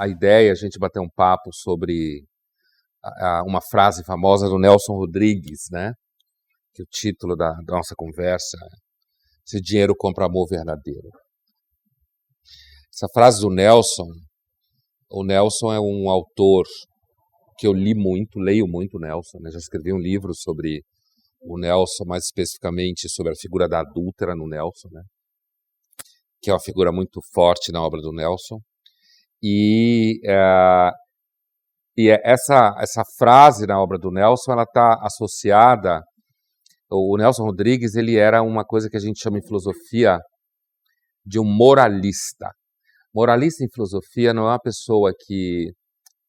ideia, a gente bater um papo sobre uma frase famosa do Nelson Rodrigues, né? Que o título da nossa conversa é "Se dinheiro compra amor verdadeiro". Essa frase do Nelson, o Nelson é um autor que eu leio muito o Nelson, né? Já escrevi um livro sobre o Nelson, mais especificamente sobre a figura da adúltera no Nelson, né? Que é uma figura muito forte na obra do Nelson. E essa frase na obra do Nelson, ela está associada. O Nelson Rodrigues, ele era uma coisa que a gente chama em filosofia de um moralista. Moralista em filosofia não é uma pessoa que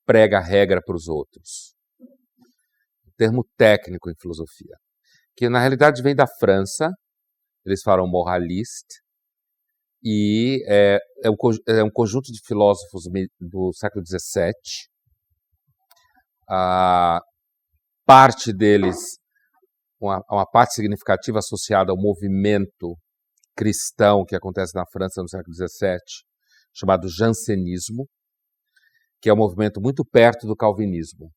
prega regra para os outros. Termo técnico em filosofia, que na realidade vem da França. Eles falam moraliste, e é um conjunto de filósofos do século XVII. Parte deles, uma parte significativa associada ao movimento cristão que acontece na França no século XVII, chamado jansenismo, que é um movimento muito perto do calvinismo,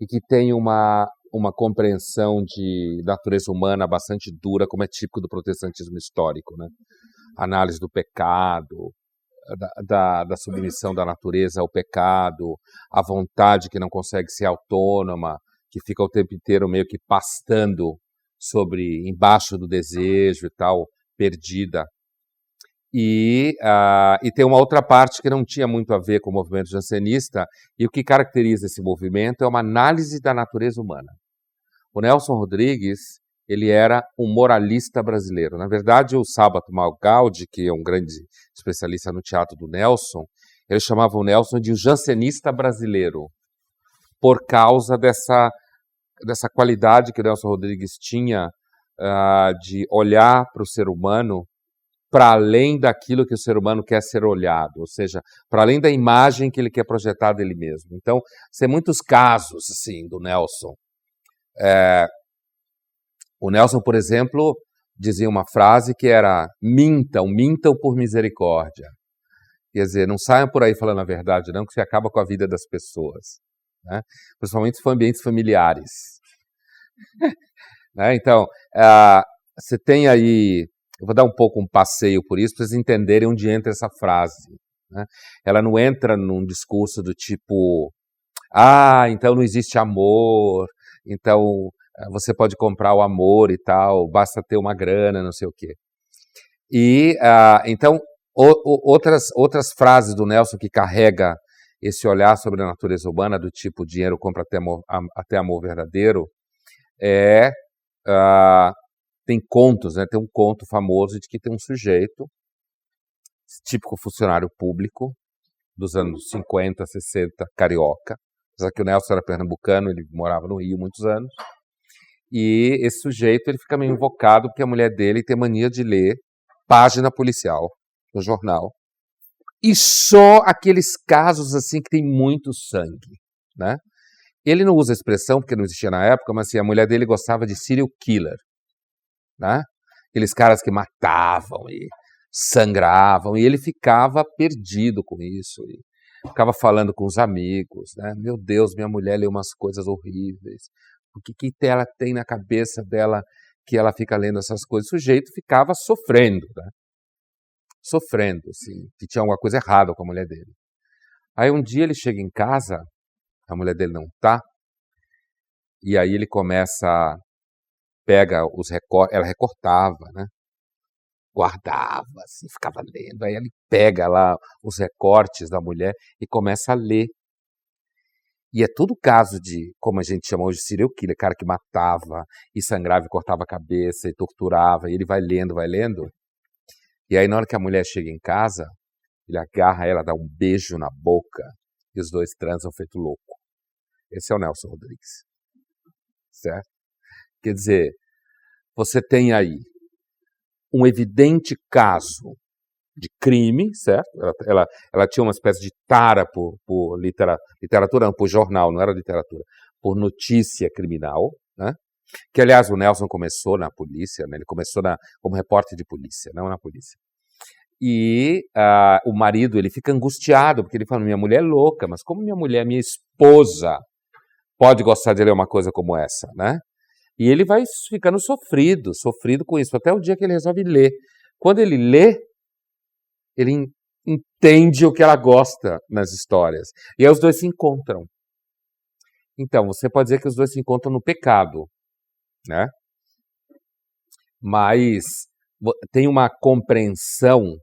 e que tem uma compreensão de natureza humana bastante dura, como é típico do protestantismo histórico, né? Análise do pecado, da submissão da natureza ao pecado, a vontade que não consegue ser autônoma, que fica o tempo inteiro meio que pastando embaixo do desejo e tal, perdida. E tem uma outra parte que não tinha muito a ver com o movimento jansenista, e o que caracteriza esse movimento é uma análise da natureza humana. O Nelson Rodrigues, ele era um moralista brasileiro. Na verdade, o Sábato Magaldi, que é um grande especialista no teatro do Nelson, ele chamava o Nelson de um jansenista brasileiro, por causa dessa qualidade que o Nelson Rodrigues tinha de olhar para o ser humano para além daquilo que o ser humano quer ser olhado, ou seja, para além da imagem que ele quer projetar dele mesmo. Então, tem muitos casos assim do Nelson. O Nelson, por exemplo, dizia uma frase que era: mintam por misericórdia. Quer dizer, não saiam por aí falando a verdade, não, que você acaba com a vida das pessoas, né? Principalmente em ambientes familiares. Né? Então, você tem aí. Eu vou dar um passeio por isso, para vocês entenderem onde entra essa frase, né? Ela não entra num discurso do tipo: então não existe amor, então você pode comprar o amor e tal, basta ter uma grana, não sei o quê. E, então, outras frases do Nelson que carrega esse olhar sobre a natureza humana, do tipo dinheiro compra até amor verdadeiro, tem contos, né? Tem um conto famoso de que tem um sujeito, típico funcionário público, dos anos 50, 60, carioca, apesar que o Nelson era pernambucano, ele morava no Rio muitos anos, e esse sujeito ele fica meio invocado porque a mulher dele tem mania de ler página policial no jornal, e só aqueles casos assim que tem muito sangue, né? Ele não usa a expressão porque não existia na época, mas assim, a mulher dele gostava de serial killer, né? Aqueles caras que matavam e sangravam, e ele ficava perdido com isso, e ficava falando com os amigos, né? Meu Deus, minha mulher lê umas coisas horríveis, o que ela tem na cabeça dela que ela fica lendo essas coisas? O sujeito ficava sofrendo, né? Sofrendo, assim, que tinha alguma coisa errada com a mulher dele. Aí um dia ele chega em casa, a mulher dele não tá, e aí ele pega os recortes, ela recortava, né? Guardava, assim, ficava lendo. Aí ele pega lá os recortes da mulher e começa a ler. E é tudo caso de, como a gente chama hoje, serial killer, cara que matava e sangrava e cortava a cabeça e torturava. E ele vai lendo, vai lendo. E aí na hora que a mulher chega em casa, ele agarra ela, dá um beijo na boca e os dois transam feito louco. Esse é o Nelson Rodrigues. Certo? Quer dizer, você tem aí um evidente caso de crime, certo? Ela tinha uma espécie de tara por literatura, não, por jornal, não era literatura, por notícia criminal, né? Que, aliás, o Nelson começou na polícia, né? Ele começou como repórter de polícia, não na polícia. E o marido, ele fica angustiado, porque ele fala, minha mulher é louca, mas como minha mulher, minha esposa, pode gostar de ler uma coisa como essa, né? E ele vai ficando sofrido com isso, até o dia que ele resolve ler. Quando ele lê, ele entende o que ela gosta nas histórias. E aí os dois se encontram. Então, você pode dizer que os dois se encontram no pecado, né? Mas tem uma compreensão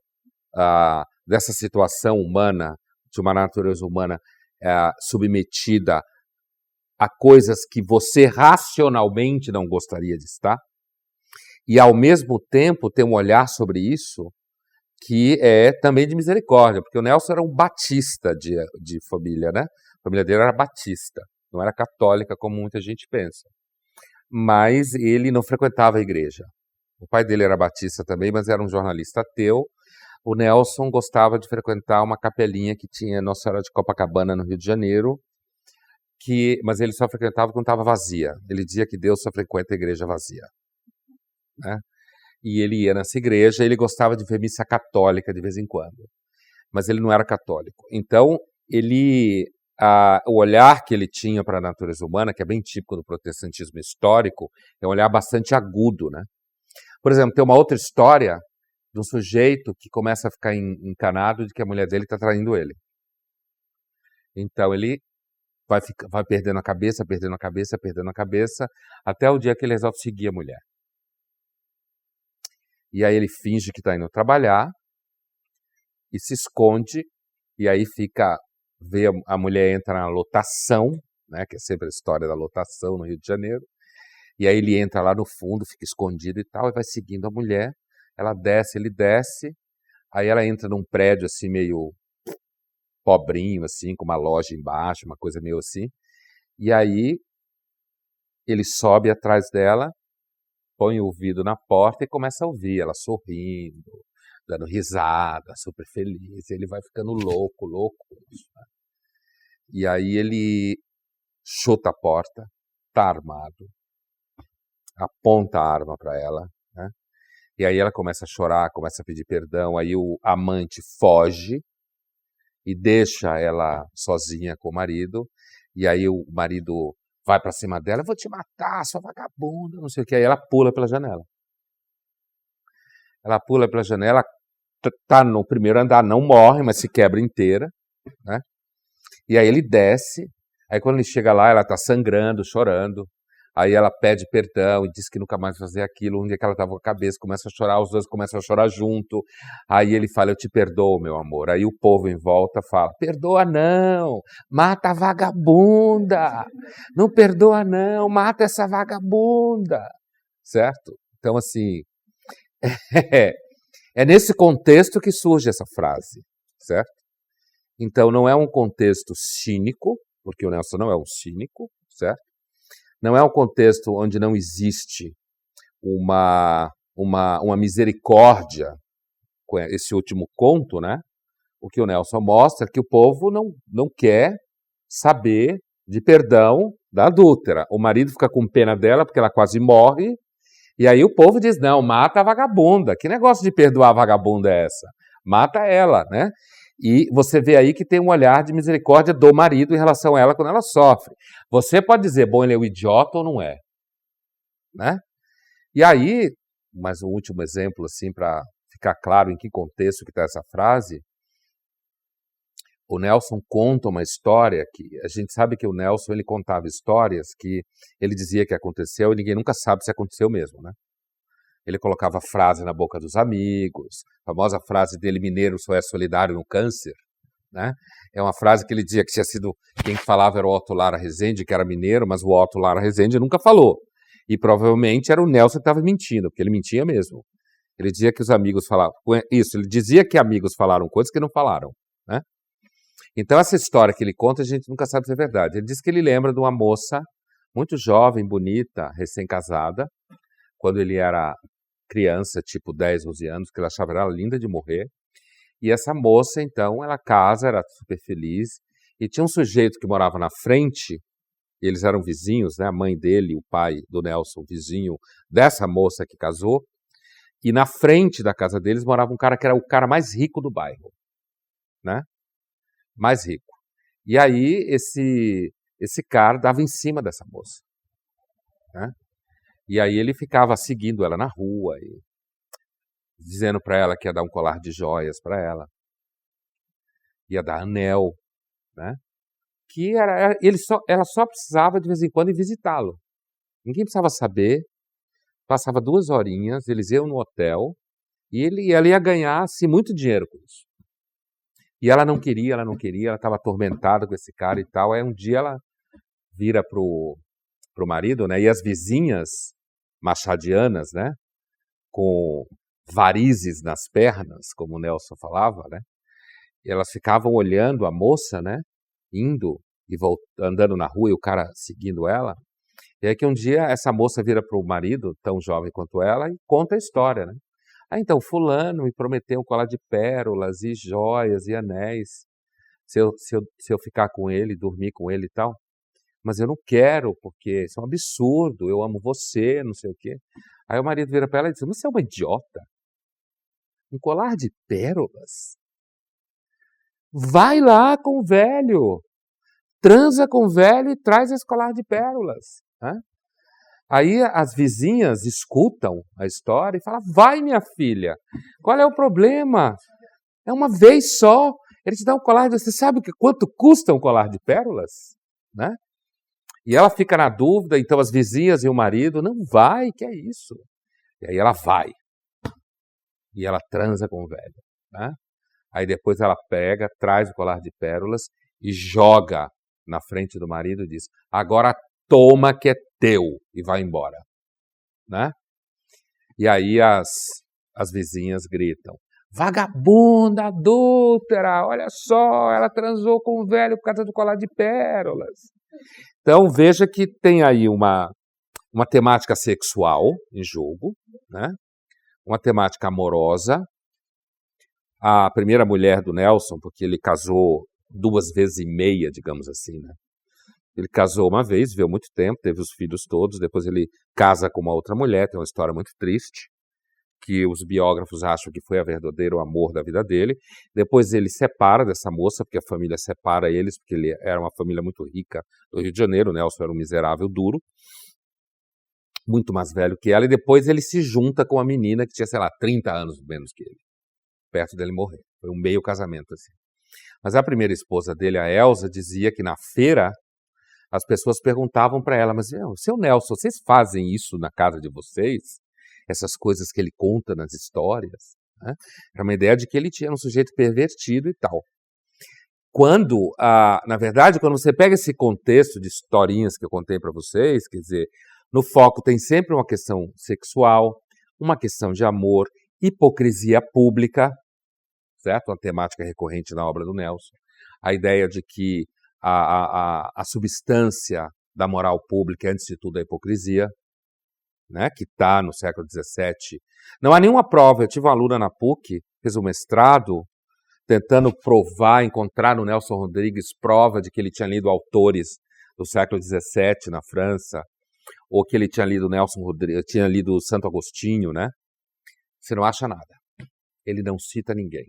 dessa situação humana, de uma natureza humana submetida a coisas que você racionalmente não gostaria de estar, e ao mesmo tempo ter um olhar sobre isso que é também de misericórdia, porque o Nelson era um batista de família, né? A família dele era batista, não era católica como muita gente pensa. Mas ele não frequentava a igreja. O pai dele era batista também, mas era um jornalista ateu. O Nelson gostava de frequentar uma capelinha que tinha Nossa Senhora de Copacabana, no Rio de Janeiro, mas ele só frequentava quando estava vazia. Ele dizia que Deus só frequenta a igreja vazia, né? E ele ia nessa igreja, ele gostava de ver missa católica de vez em quando, mas ele não era católico. Então, o olhar que ele tinha para a natureza humana, que é bem típico do protestantismo histórico, é um olhar bastante agudo, né? Por exemplo, tem uma outra história de um sujeito que começa a ficar encanado de que a mulher dele está traindo ele. Então, ele vai perdendo a cabeça, até o dia que ele resolve seguir a mulher. E aí ele finge que está indo trabalhar e se esconde, e aí vê a mulher entra na lotação, né, que é sempre a história da lotação no Rio de Janeiro, e aí ele entra lá no fundo, fica escondido e tal, e vai seguindo a mulher, ela desce, ele desce, aí ela entra num prédio assim meio pobrinho, assim, com uma loja embaixo, uma coisa meio assim, e aí ele sobe atrás dela, põe o ouvido na porta e começa a ouvir ela sorrindo, dando risada, super feliz. Ele vai ficando louco com isso, né? E aí ele chuta a porta, tá armado, aponta a arma para ela, né? E aí ela começa a chorar, começa a pedir perdão. Aí o amante foge e deixa ela sozinha com o marido. E aí o marido vai para cima dela, eu vou te matar, sua vagabunda, não sei o que. Aí ela pula pela janela. Ela pula pela janela, tá no primeiro andar, não morre, mas se quebra inteira, né? E aí ele desce, aí quando ele chega lá, ela tá sangrando, chorando. Aí ela pede perdão e diz que nunca mais vai fazer aquilo. Um dia que ela tava com a cabeça, começa a chorar, os dois começam a chorar junto. Aí ele fala, eu te perdoo, meu amor. Aí o povo em volta fala, perdoa não, mata a vagabunda. Não perdoa não, mata essa vagabunda. Certo? Então, assim, é nesse contexto que surge essa frase, certo? Então, não é um contexto cínico, porque o Nelson não é um cínico, certo? Não é um contexto onde não existe uma misericórdia com esse último conto, né? O que o Nelson mostra é que o povo não quer saber de perdão da adúltera. O marido fica com pena dela porque ela quase morre, e aí o povo diz, não, mata a vagabunda. Que negócio de perdoar a vagabunda é essa? Mata ela, né? E você vê aí que tem um olhar de misericórdia do marido em relação a ela quando ela sofre. Você pode dizer, bom, ele é um idiota ou não é? Né? E aí, mais um último exemplo, assim, para ficar claro em que contexto que está essa frase, o Nelson conta uma história que a gente sabe que o Nelson ele contava histórias que ele dizia que aconteceu e ninguém nunca sabe se aconteceu mesmo, né? Ele colocava frase na boca dos amigos, a famosa frase dele, mineiro só é solidário no câncer, né? É uma frase que ele dizia que tinha sido, quem falava era o Otto Lara Rezende, que era mineiro, mas o Otto Lara Rezende nunca falou. E provavelmente era o Nelson que estava mentindo, porque ele mentia mesmo. Ele dizia que os amigos falavam, isso, ele dizia que amigos falaram coisas que não falaram, né? Então essa história que ele conta a gente nunca sabe se é verdade. Ele diz que ele lembra de uma moça muito jovem, bonita, recém-casada, quando ele era criança, tipo 10, 11 anos, que ele achava ela linda de morrer. E essa moça, então, ela casa, era super feliz, e tinha um sujeito que morava na frente, e eles eram vizinhos, né? A mãe dele, o pai do Nelson, vizinho dessa moça que casou, E na frente da casa deles morava um cara que era o cara mais rico do bairro, né? Mais rico. E aí esse cara dava em cima dessa moça, né? E aí ele ficava seguindo ela na rua e dizendo para ela que ia dar um colar de joias para ela, ia dar anel, né? Que ela só precisava de vez em quando ir visitá-lo. Ninguém precisava saber. Passava 2 horinhas, eles iam no hotel e ela ia ganhar assim, muito dinheiro com isso. E ela não queria, ela estava atormentada com esse cara e tal. Aí um dia ela vira pro marido, né? E as vizinhas machadianas, né? Com varizes nas pernas, como o Nelson falava, né? E elas ficavam olhando a moça, né? Indo e andando na rua e o cara seguindo ela. E aí que um dia essa moça vira para o marido, tão jovem quanto ela, e conta a história, né? Ah, então, fulano me prometeu um colar de pérolas e joias e anéis, se eu ficar com ele, dormir com ele e tal. Mas eu não quero, porque isso é um absurdo, eu amo você, não sei o quê. Aí o marido vira para ela e diz, você é uma idiota? Um colar de pérolas? Vai lá com o velho, transa com o velho e traz esse colar de pérolas. Né? Aí as vizinhas escutam a história e falam, vai minha filha, qual é o problema? É uma vez só, ele te dá um colar de... Você sabe quanto custa um colar de pérolas? Né? E ela fica na dúvida, então as vizinhas e o marido, não vai, que é isso? E aí ela vai. E ela transa com o velho. Né? Aí depois ela pega, traz o colar de pérolas e joga na frente do marido e diz, agora toma que é teu, e vai embora. Né? E aí as vizinhas gritam, vagabunda, adúltera, olha só, ela transou com o velho por causa do colar de pérolas. Então veja que tem aí uma temática sexual em jogo, né? Uma temática amorosa. A primeira mulher do Nelson, porque ele casou 2 vezes e meia, digamos assim, né? Ele casou uma vez, viveu muito tempo, teve os filhos todos, depois ele casa com uma outra mulher, tem uma história muito triste, que os biógrafos acham que foi o verdadeiro amor da vida dele. Depois ele separa dessa moça, porque a família separa eles, porque ele era uma família muito rica do Rio de Janeiro, o Nelson era um miserável duro, muito mais velho que ela, e depois ele se junta com uma menina que tinha, sei lá, 30 anos menos que ele, perto dele morrer. Foi um meio casamento, assim. Mas a primeira esposa dele, a Elza, dizia que na feira as pessoas perguntavam para ela, mas seu Nelson, vocês fazem isso na casa de vocês? Essas coisas que ele conta nas histórias? Né? Era uma ideia de que ele tinha um sujeito pervertido e tal. Na verdade, quando você pega esse contexto de historinhas que eu contei para vocês, quer dizer, no foco tem sempre uma questão sexual, uma questão de amor, hipocrisia pública, certo? Uma temática recorrente na obra do Nelson. A ideia de que a substância da moral pública é, antes de tudo, a hipocrisia, né, que está no século XVII. Não há nenhuma prova. Eu tive uma aluna na PUC, fez um mestrado, tentando encontrar no Nelson Rodrigues prova de que ele tinha lido autores do século XVII na França, ou que ele tinha lido Nelson Rodrigues, tinha lido Santo Agostinho, né? Você não acha nada. Ele não cita ninguém.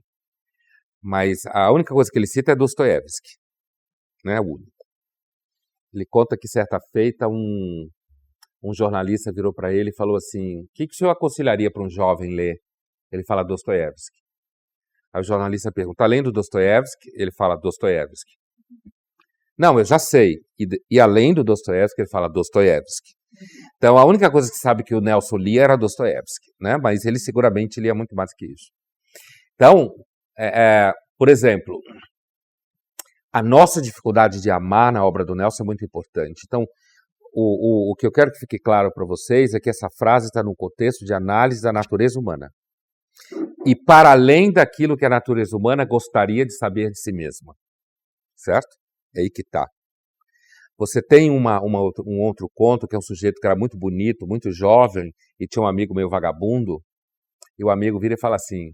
Mas a única coisa que ele cita é Dostoiévski. Não é o único. Ele conta que certa feita um jornalista virou para ele e falou assim, o que o senhor aconselharia para um jovem ler? Ele fala Dostoiévski. Aí o jornalista pergunta, além do Dostoiévski? Ele fala Dostoiévski. Não, eu já sei. E além do Dostoiévski, ele fala Dostoiévski. Então a única coisa que sabe que o Nelson lia era Dostoiévski, né? Mas ele seguramente lia muito mais que isso. Então, por exemplo, a nossa dificuldade de amar na obra do Nelson é muito importante. Então, o que eu quero que fique claro para vocês é que essa frase está num contexto de análise da natureza humana. E para além daquilo que a natureza humana gostaria de saber de si mesma. Certo? É aí que está. Você tem um outro conto, que é um sujeito que era muito bonito, muito jovem, e tinha um amigo meio vagabundo, e o amigo vira e fala assim,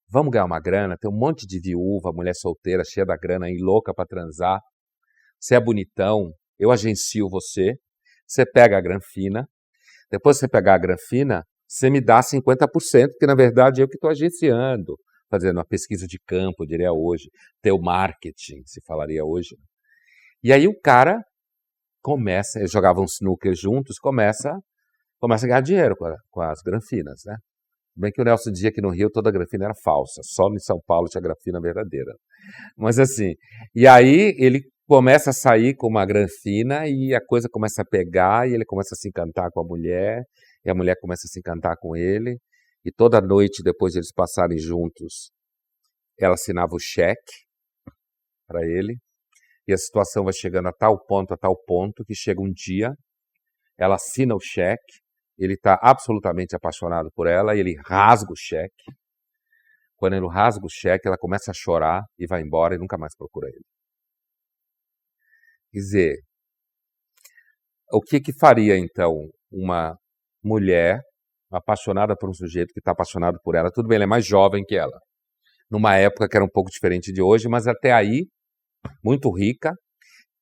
vamos ganhar uma grana, tem um monte de viúva, mulher solteira, cheia da grana aí, louca para transar, você é bonitão, eu agencio você, você pega a granfina, depois que você pegar a granfina, você me dá 50%, porque na verdade eu que estou agenciando, fazendo uma pesquisa de campo, eu diria hoje, teu marketing, se falaria hoje. E aí o cara começa, eles jogavam snooker juntos, começa a ganhar dinheiro com as granfinas, né? Bem que o Nelson dizia que no Rio toda granfina era falsa, só em São Paulo tinha granfina verdadeira. Mas assim, e aí ele começa a sair com uma granfina e a coisa começa a pegar e ele começa a se encantar com a mulher e a mulher começa a se encantar com ele e toda noite depois de eles passarem juntos, ela assinava o cheque para ele e a situação vai chegando a tal ponto que chega um dia, ela assina o cheque, ele está absolutamente apaixonado por ela e ele rasga o cheque. Quando ele rasga o cheque, ela começa a chorar e vai embora e nunca mais procura ele. Quer dizer, o que faria então uma mulher apaixonada por um sujeito que está apaixonado por ela? Tudo bem, ele é mais jovem que ela. Numa época que era um pouco diferente de hoje, mas até aí, muito rica,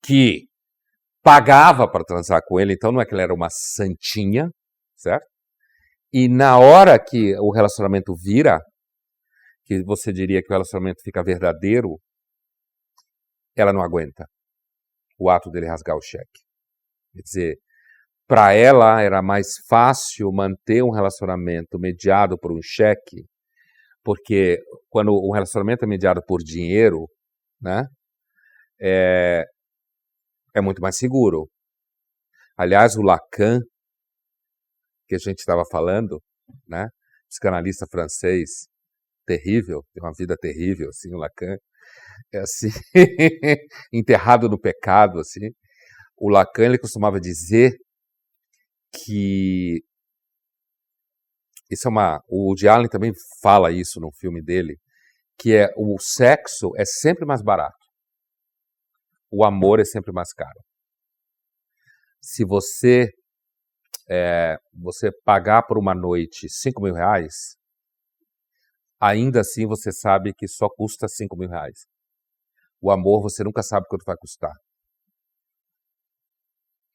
que pagava para transar com ele, então não é que ela era uma santinha, certo? E na hora que o relacionamento vira, que você diria que o relacionamento fica verdadeiro, ela não aguenta o ato dele rasgar o cheque. Quer dizer, para ela era mais fácil manter um relacionamento mediado por um cheque, porque quando um relacionamento é mediado por dinheiro, né, é muito mais seguro. Aliás, o Lacan, que a gente estava falando, né, psicanalista francês, terrível, tem uma vida terrível, assim, o Lacan, é assim, enterrado no pecado, assim. O Lacan, ele costumava dizer que o Woody Allen também fala isso no filme dele, que o sexo é sempre mais barato, o amor é sempre mais caro. Se você pagar por uma noite 5 mil reais, ainda assim você sabe que só custa 5 mil reais. O amor você nunca sabe quanto vai custar.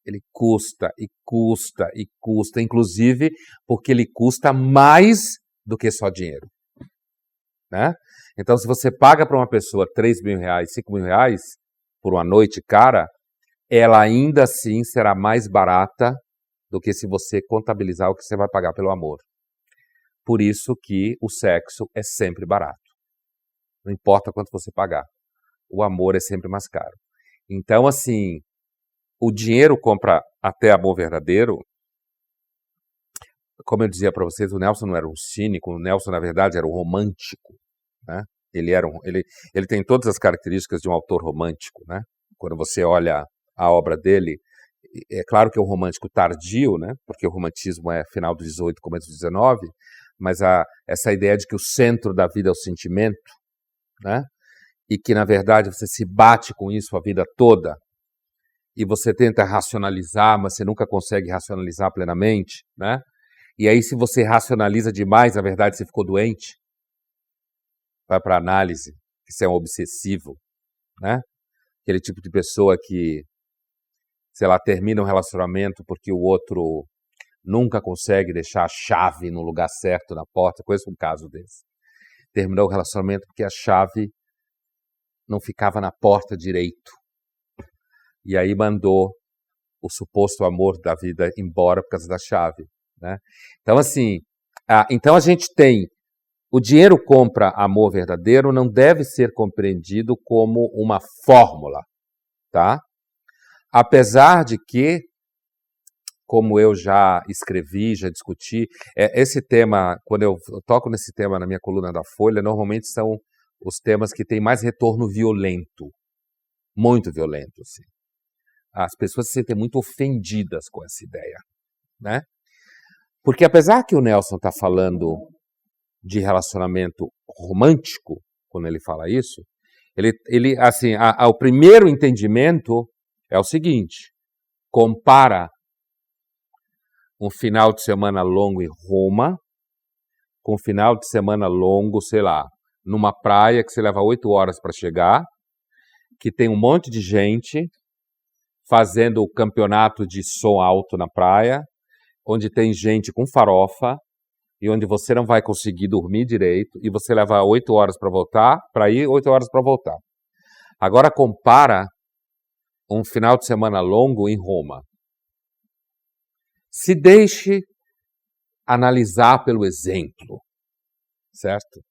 Ele custa e custa e custa, inclusive porque ele custa mais do que só dinheiro, né? Então, se você paga para uma pessoa 3 mil reais, 5 mil reais por uma noite cara, ela ainda assim será mais barata do que se você contabilizar o que você vai pagar pelo amor. Por isso que o sexo é sempre barato. Não importa quanto você pagar. O amor é sempre mais caro. Então, assim, o dinheiro compra até amor verdadeiro. Como eu dizia para vocês, o Nelson não era um cínico, o Nelson, na verdade, era um romântico, né? Ele tem todas as características de um autor romântico, né? Quando você olha a obra dele, é claro que é um romântico tardio, né? Porque o romantismo é final do 18, começo do 19, mas essa ideia de que o centro da vida é o sentimento, né? E que, na verdade, você se bate com isso a vida toda, e você tenta racionalizar, mas você nunca consegue racionalizar plenamente, né? E aí, se você racionaliza demais, na verdade, você ficou doente. Vai para análise, que você é um obsessivo, né? Aquele tipo de pessoa que, sei lá, termina um relacionamento porque o outro nunca consegue deixar a chave no lugar certo na porta. Conheço um caso desse. Terminou o relacionamento porque a chave não ficava na porta direito. E aí mandou o suposto amor da vida embora por causa da chave, né? Então, assim, então a gente tem o dinheiro compra amor verdadeiro, não deve ser compreendido como uma fórmula, tá? Apesar de que, como eu já escrevi, já discuti, esse tema, quando eu toco nesse tema na minha coluna da Folha, normalmente são os temas que têm mais retorno violento, muito violento, assim. As pessoas se sentem muito ofendidas com essa ideia, né? Porque apesar que o Nelson está falando de relacionamento romântico, quando ele fala isso, ele assim, o primeiro entendimento é o seguinte: compara um final de semana longo em Roma com um final de semana longo, sei lá, numa praia que você leva 8 horas para chegar, que tem um monte de gente fazendo o campeonato de som alto na praia, onde tem gente com farofa, e onde você não vai conseguir dormir direito, e você leva 8 horas para voltar, para ir, 8 horas para voltar. Agora compara um final de semana longo em Roma. Se deixe analisar pelo exemplo, certo?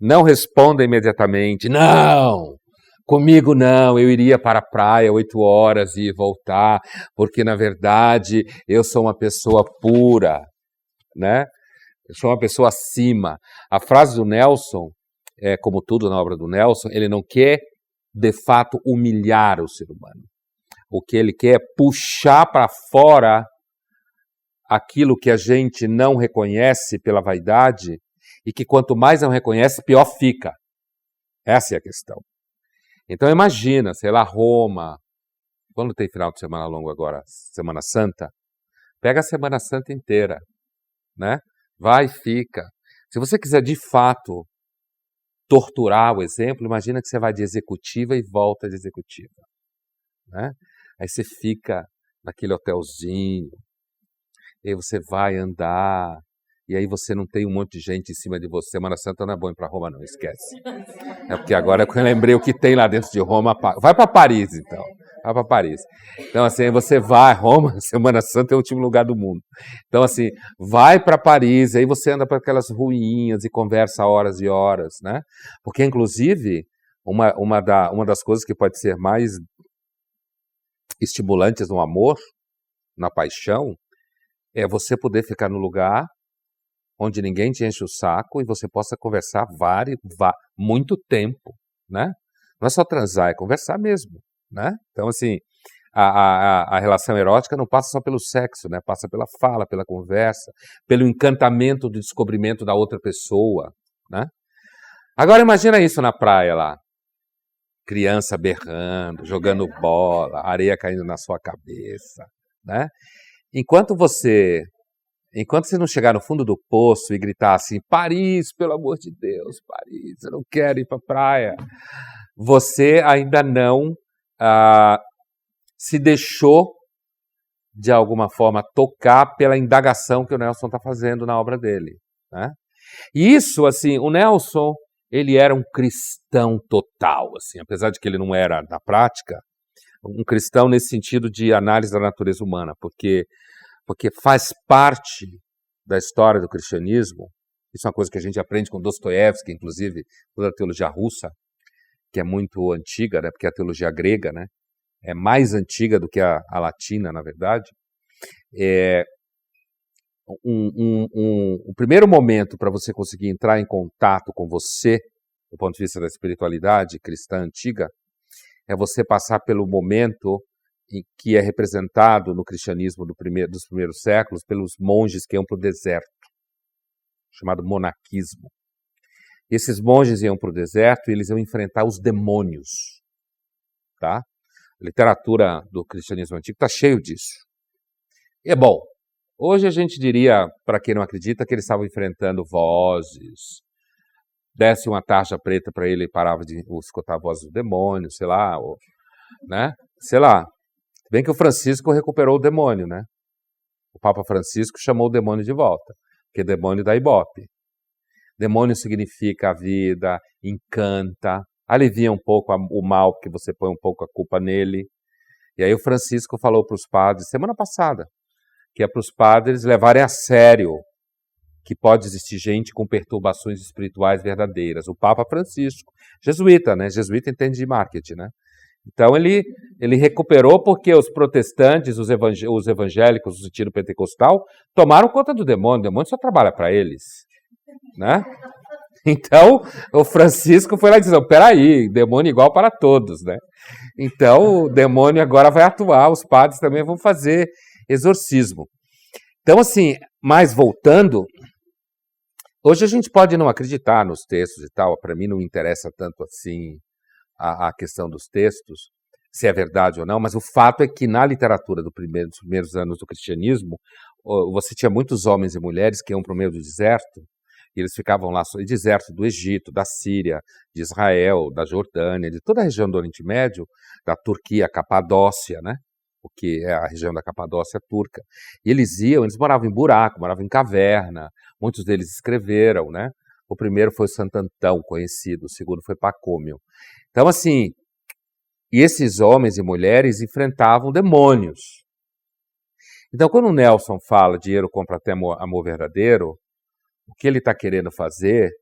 Não responda imediatamente, não, comigo não, eu iria para a praia 8 horas e voltar, porque na verdade eu sou uma pessoa pura, né? Eu sou uma pessoa acima. A frase do Nelson, como tudo na obra do Nelson, ele não quer de fato humilhar o ser humano. O que ele quer é puxar para fora aquilo que a gente não reconhece pela vaidade e que quanto mais não reconhece, pior fica. Essa é a questão. Então imagina, sei lá, Roma, quando tem final de semana longo agora, Semana Santa, pega a Semana Santa inteira, né? Vai e fica. Se você quiser de fato torturar o exemplo, imagina que você vai de executiva e volta de executiva, né? Aí você fica naquele hotelzinho, e aí você vai andar, e aí você não tem um monte de gente em cima de você. Semana Santa não é bom ir para Roma, não, esquece. É porque agora eu lembrei o que tem lá dentro de Roma. Vai para Paris, então. Vai para Paris. Então, assim, você vai, Roma, Semana Santa é o último lugar do mundo. Então, assim, vai para Paris, aí você anda por aquelas ruínas e conversa horas e horas, né? Porque, inclusive, uma das coisas que pode ser mais estimulantes no amor, na paixão, é você poder ficar no lugar onde ninguém te enche o saco e você possa conversar muito tempo, né? Não é só transar, é conversar mesmo, né? Então, assim, a relação erótica não passa só pelo sexo, né? Passa pela fala, pela conversa, pelo encantamento do descobrimento da outra pessoa, né? Agora imagina isso na praia lá. Criança berrando, jogando bola, areia caindo na sua cabeça, né? Enquanto você não chegar no fundo do poço e gritar assim, Paris, pelo amor de Deus, Paris, eu não quero ir para a praia, você ainda não se deixou, de alguma forma, tocar pela indagação que o Nelson está fazendo na obra dele, né? E isso, assim, o Nelson, ele era um cristão total, assim, apesar de que ele não era, na prática, um cristão nesse sentido de análise da natureza humana, porque faz parte da história do cristianismo. Isso é uma coisa que a gente aprende com Dostoiévski, inclusive, toda a teologia russa, que é muito antiga, né, porque a teologia grega, né, é mais antiga do que a latina, na verdade. O primeiro momento para você conseguir entrar em contato com você, do ponto de vista da espiritualidade cristã antiga, é você passar pelo momento em que é representado no cristianismo dos primeiros séculos pelos monges que iam para o deserto, chamado monaquismo. Esses monges iam para o deserto e eles iam enfrentar os demônios, tá? A literatura do cristianismo antigo está cheio disso. E é bom. Hoje a gente diria, para quem não acredita, que eles estavam enfrentando vozes, desce uma tarja preta para ele e parava de escutar a voz do demônio, sei lá, né? Sei lá. Bem que o Francisco recuperou o demônio, né? O Papa Francisco chamou o demônio de volta, porque demônio dá ibope. Demônio significa a vida, encanta, alivia um pouco o mal, porque você põe um pouco a culpa nele. E aí o Francisco falou para os padres, semana passada, que é para os padres levarem a sério que pode existir gente com perturbações espirituais verdadeiras. O Papa Francisco, jesuíta, né? Jesuíta entende de marketing, né? Então ele recuperou porque os protestantes, os evangélicos do sentido pentecostal, tomaram conta do demônio. O demônio só trabalha para eles, né? Então o Francisco foi lá e disse, peraí, demônio igual para todos, né? Então o demônio agora vai atuar, os padres também vão fazer exorcismo. Então assim, mas voltando, hoje a gente pode não acreditar nos textos e tal, para mim não interessa tanto assim a questão dos textos, se é verdade ou não, mas o fato é que na literatura dos primeiros anos do cristianismo, você tinha muitos homens e mulheres que iam para o meio do deserto, e eles ficavam lá, deserto do Egito, da Síria, de Israel, da Jordânia, de toda a região do Oriente Médio, da Turquia, Capadócia, né? o que é a região da Capadócia turca. E eles moravam em buraco, moravam em caverna, muitos deles escreveram, né? O primeiro foi Santo Antão, conhecido, o segundo foi Pacômio. Então, assim, e esses homens e mulheres enfrentavam demônios. Então, quando o Nelson fala dinheiro compra até amor verdadeiro, o que ele está querendo fazer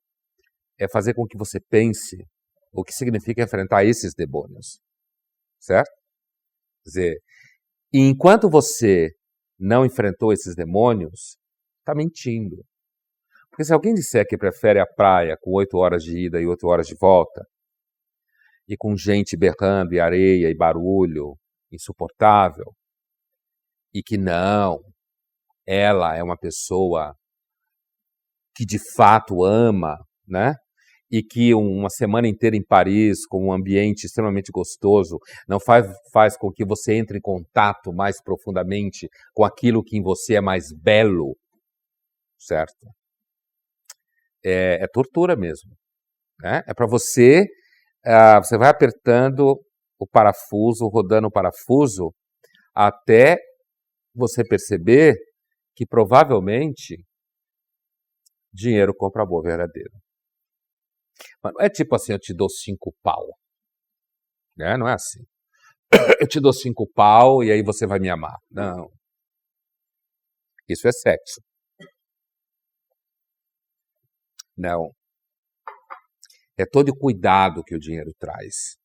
é fazer com que você pense o que significa enfrentar esses demônios, certo? Quer dizer, e enquanto você não enfrentou esses demônios, está mentindo. Porque se alguém disser que prefere a praia com 8 horas de ida e 8 horas de volta, e com gente berrando, e areia, e barulho insuportável, e que não, ela é uma pessoa que de fato ama, né? E que uma semana inteira em Paris, com um ambiente extremamente gostoso, não faz com que você entre em contato mais profundamente com aquilo que em você é mais belo, certo? É tortura mesmo, né? É para você, você vai apertando o parafuso, rodando o parafuso, até você perceber que provavelmente dinheiro compra amor verdadeiro. Mas não é tipo assim, eu te dou 5 pau. Né? Não é assim. Eu te dou 5 pau e aí você vai me amar. Não. Isso é sexo. Não. É todo o cuidado que o dinheiro traz.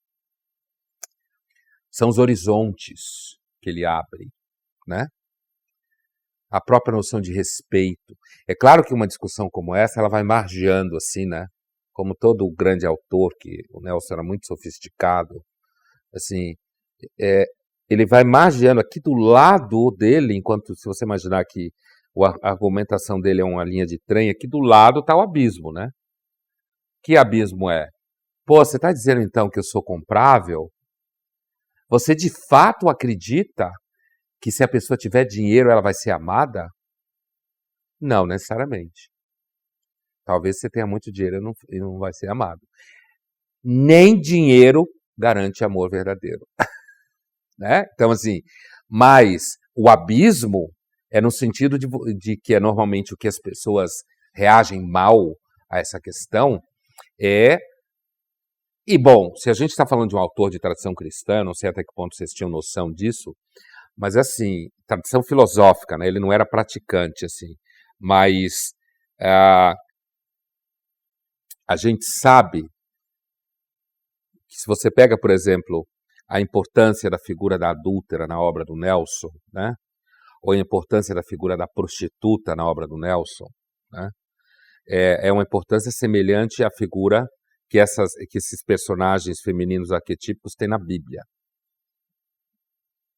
São os horizontes que ele abre, né? A própria noção de respeito. É claro que uma discussão como essa, ela vai margeando assim, né? Como todo grande autor, que o Nelson era muito sofisticado, assim, ele vai margeando aqui do lado dele, enquanto, se você imaginar que a argumentação dele é uma linha de trem, aqui do lado está o abismo, né? Que abismo é? Pô, você está dizendo então que eu sou comprável? Você de fato acredita que se a pessoa tiver dinheiro ela vai ser amada? Não necessariamente. Talvez você tenha muito dinheiro e não vai ser amado. Nem dinheiro garante amor verdadeiro. Né? Então, assim, mas o abismo é no sentido de que é normalmente o que as pessoas reagem mal a essa questão é... E, bom, se a gente está falando de um autor de tradição cristã, não sei até que ponto vocês tinham noção disso, mas, assim, tradição filosófica, né? Ele não era praticante, assim, mas a gente sabe que se você pega, por exemplo, a importância da figura da adúltera na obra do Nelson, né? Ou a importância da figura da prostituta na obra do Nelson, né? É uma importância semelhante à figura que esses personagens femininos arquetípicos têm na Bíblia.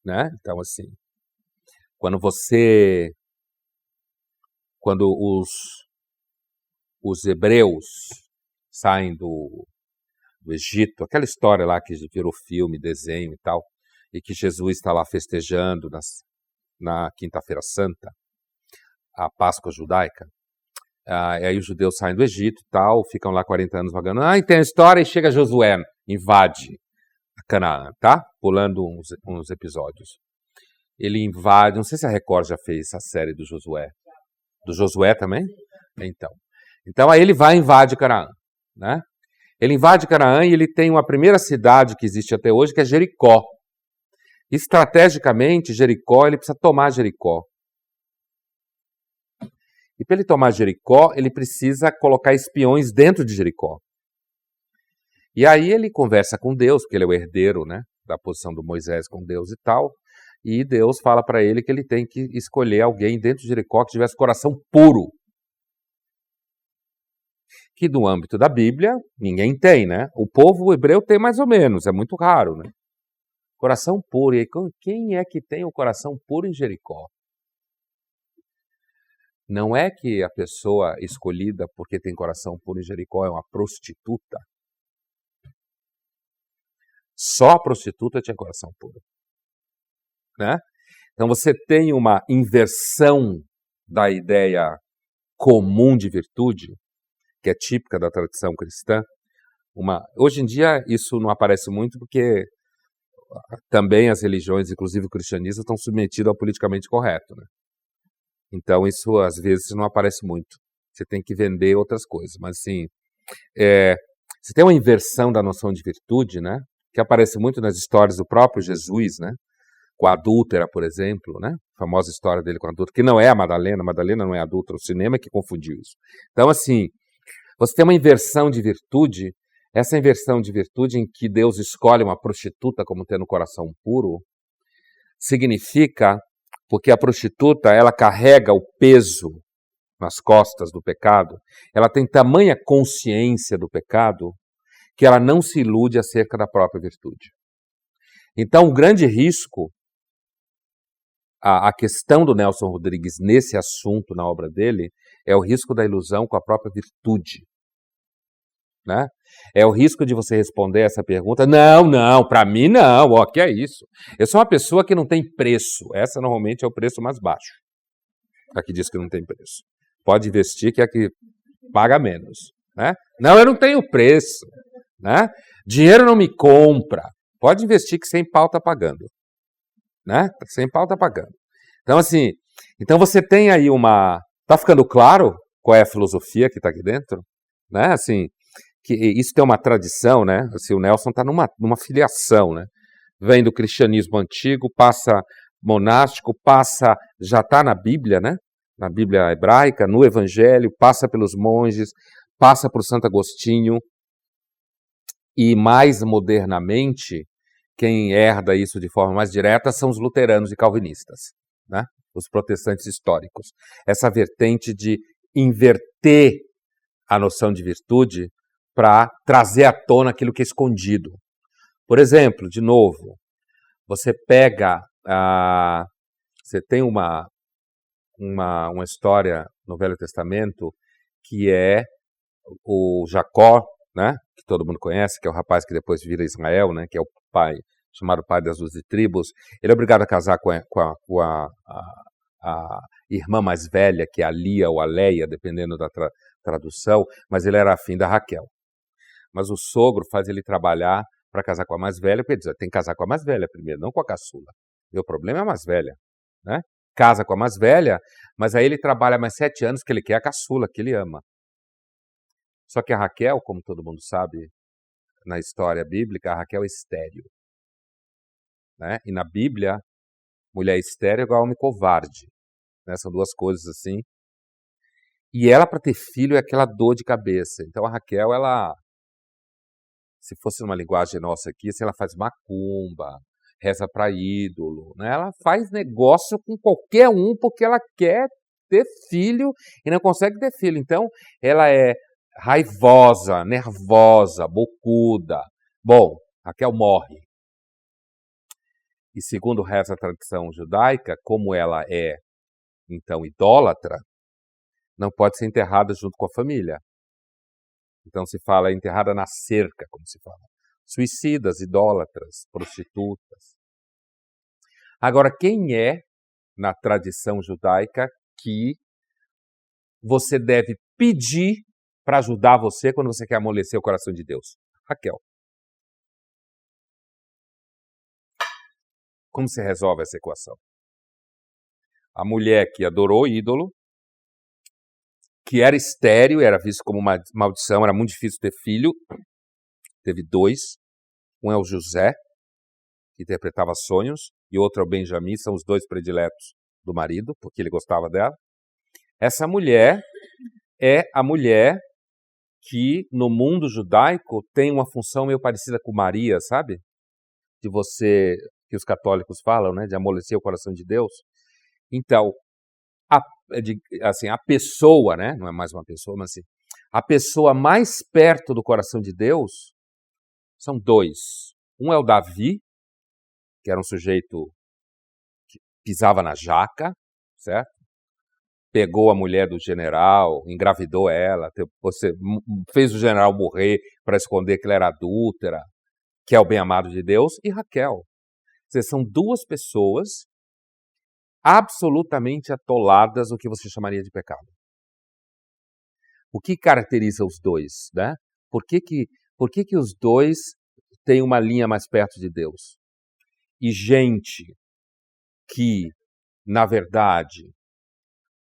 Né? Então, assim, quando os hebreus saem do Egito, aquela história lá que virou filme, desenho e tal, e que Jesus está lá festejando na Quinta-feira Santa, a Páscoa judaica, e aí os judeus saem do Egito e tal, ficam lá 40 anos vagando, e tem a história e chega Josué, invade a Canaã, tá? Pulando uns episódios. Ele invade, não sei se a Record já fez essa série do Josué. Do Josué também? Então aí ele vai e invade Canaã, né? Ele invade Canaã e ele tem uma primeira cidade que existe até hoje, que é Jericó. Estrategicamente, Jericó, ele precisa tomar Jericó. E para ele tomar Jericó, ele precisa colocar espiões dentro de Jericó. E aí ele conversa com Deus, porque ele é o herdeiro, né, da posição do Moisés com Deus e tal, e Deus fala para ele que ele tem que escolher alguém dentro de Jericó que tivesse coração puro. Que no âmbito da Bíblia, ninguém tem, né? O povo hebreu tem mais ou menos, é muito raro, né? Coração puro. E aí, quem é que tem o coração puro em Jericó? Não é que a pessoa escolhida porque tem coração puro em Jericó é uma prostituta. Só a prostituta tinha coração puro. Né? Então você tem uma inversão da ideia comum de virtude, que é típica da tradição cristã. Hoje em dia isso não aparece muito porque também as religiões, inclusive o cristianismo, estão submetidos ao politicamente correto, né? Então isso às vezes não aparece muito. Você tem que vender outras coisas, mas assim, você tem uma inversão da noção de virtude, né? Que aparece muito nas histórias do próprio Jesus, né? Com a adúltera, por exemplo, né? A famosa história dele com a adúltera, que não é a Madalena não é adúltera, o cinema é que confundiu isso. Então assim, você tem uma inversão de virtude, essa inversão de virtude em que Deus escolhe uma prostituta como tendo coração puro, significa, porque a prostituta, ela carrega o peso nas costas do pecado, ela tem tamanha consciência do pecado, que ela não se ilude acerca da própria virtude. Então, o grande risco, a questão do Nelson Rodrigues nesse assunto, na obra dele, é o risco da ilusão com a própria virtude. Né? É o risco de você responder essa pergunta, não, para mim não, que é isso? Eu sou uma pessoa que não tem preço, essa normalmente é o preço mais baixo. A que diz que não tem preço. Pode investir que é a que paga menos. Né? Não, eu não tenho preço. Né? Dinheiro não me compra. Pode investir que sem pau tá pagando. Né? Sem pau tá pagando. Então, assim, você tem aí uma... Tá ficando claro qual é a filosofia que está aqui dentro? Né? Assim, que isso tem uma tradição, né? Assim, o Nelson está numa filiação, né? Vem do cristianismo antigo, passa monástico, já está na Bíblia, né? Na Bíblia hebraica, no Evangelho, passa pelos monges, passa por Santo Agostinho, e mais modernamente, quem herda isso de forma mais direta são os luteranos e calvinistas, né? Os protestantes históricos. Essa vertente de inverter a noção de virtude para trazer à tona aquilo que é escondido. Por exemplo, de novo, você pega, você tem uma história no Velho Testamento que é o Jacó, né, que todo mundo conhece, que é o rapaz que depois vira Israel, né, que é o pai, chamado pai das 12 tribos. Ele é obrigado a casar com a irmã mais velha, que é a Lia ou a Leia, dependendo da tradução, mas ele era afim da Raquel. Mas o sogro faz ele trabalhar para casar com a mais velha, porque ele diz, tem que casar com a mais velha primeiro, não com a caçula. Meu problema é a mais velha, né? Casa com a mais velha, mas aí ele trabalha mais 7 anos que ele quer a caçula, que ele ama. Só que a Raquel, como todo mundo sabe, na história bíblica, a Raquel é estéril. Né? E na Bíblia, mulher estéril é igual a homem covarde. Né? São duas coisas assim. E ela, para ter filho, é aquela dor de cabeça. Então a Raquel, ela, se fosse numa linguagem nossa aqui, ela faz macumba, reza para ídolo, né? Ela faz negócio com qualquer um porque ela quer ter filho e não consegue ter filho. Então ela é raivosa, nervosa, bocuda. Bom, Raquel morre. E segundo reza a tradição judaica, como ela é, então, idólatra, não pode ser enterrada junto com a família. Então se fala enterrada na cerca, como se fala. Suicidas, idólatras, prostitutas. Agora, quem é, na tradição judaica, que você deve pedir para ajudar você quando você quer amolecer o coração de Deus? Raquel. Como se resolve essa equação? A mulher que adorou ídolo, que era estéril, era visto como uma maldição, era muito difícil ter filho, teve 2, um é o José, que interpretava sonhos, e outro é o Benjamim, são os 2 prediletos do marido, porque ele gostava dela. Essa mulher é a mulher que no mundo judaico tem uma função meio parecida com Maria, sabe? De você, que os católicos falam, né, de amolecer o coração de Deus. Então, a pessoa, né, não é mais uma pessoa, mas assim, a pessoa mais perto do coração de Deus são 2. Um é o Davi, que era um sujeito que pisava na jaca, certo? Pegou a mulher do general, engravidou ela, você fez o general morrer para esconder que ela era adúltera, que é o bem-amado de Deus, e Raquel. São 2 pessoas absolutamente atoladas no que você chamaria de pecado. O que caracteriza os 2? Né? Por que os 2 têm uma linha mais perto de Deus? e gente que, na verdade,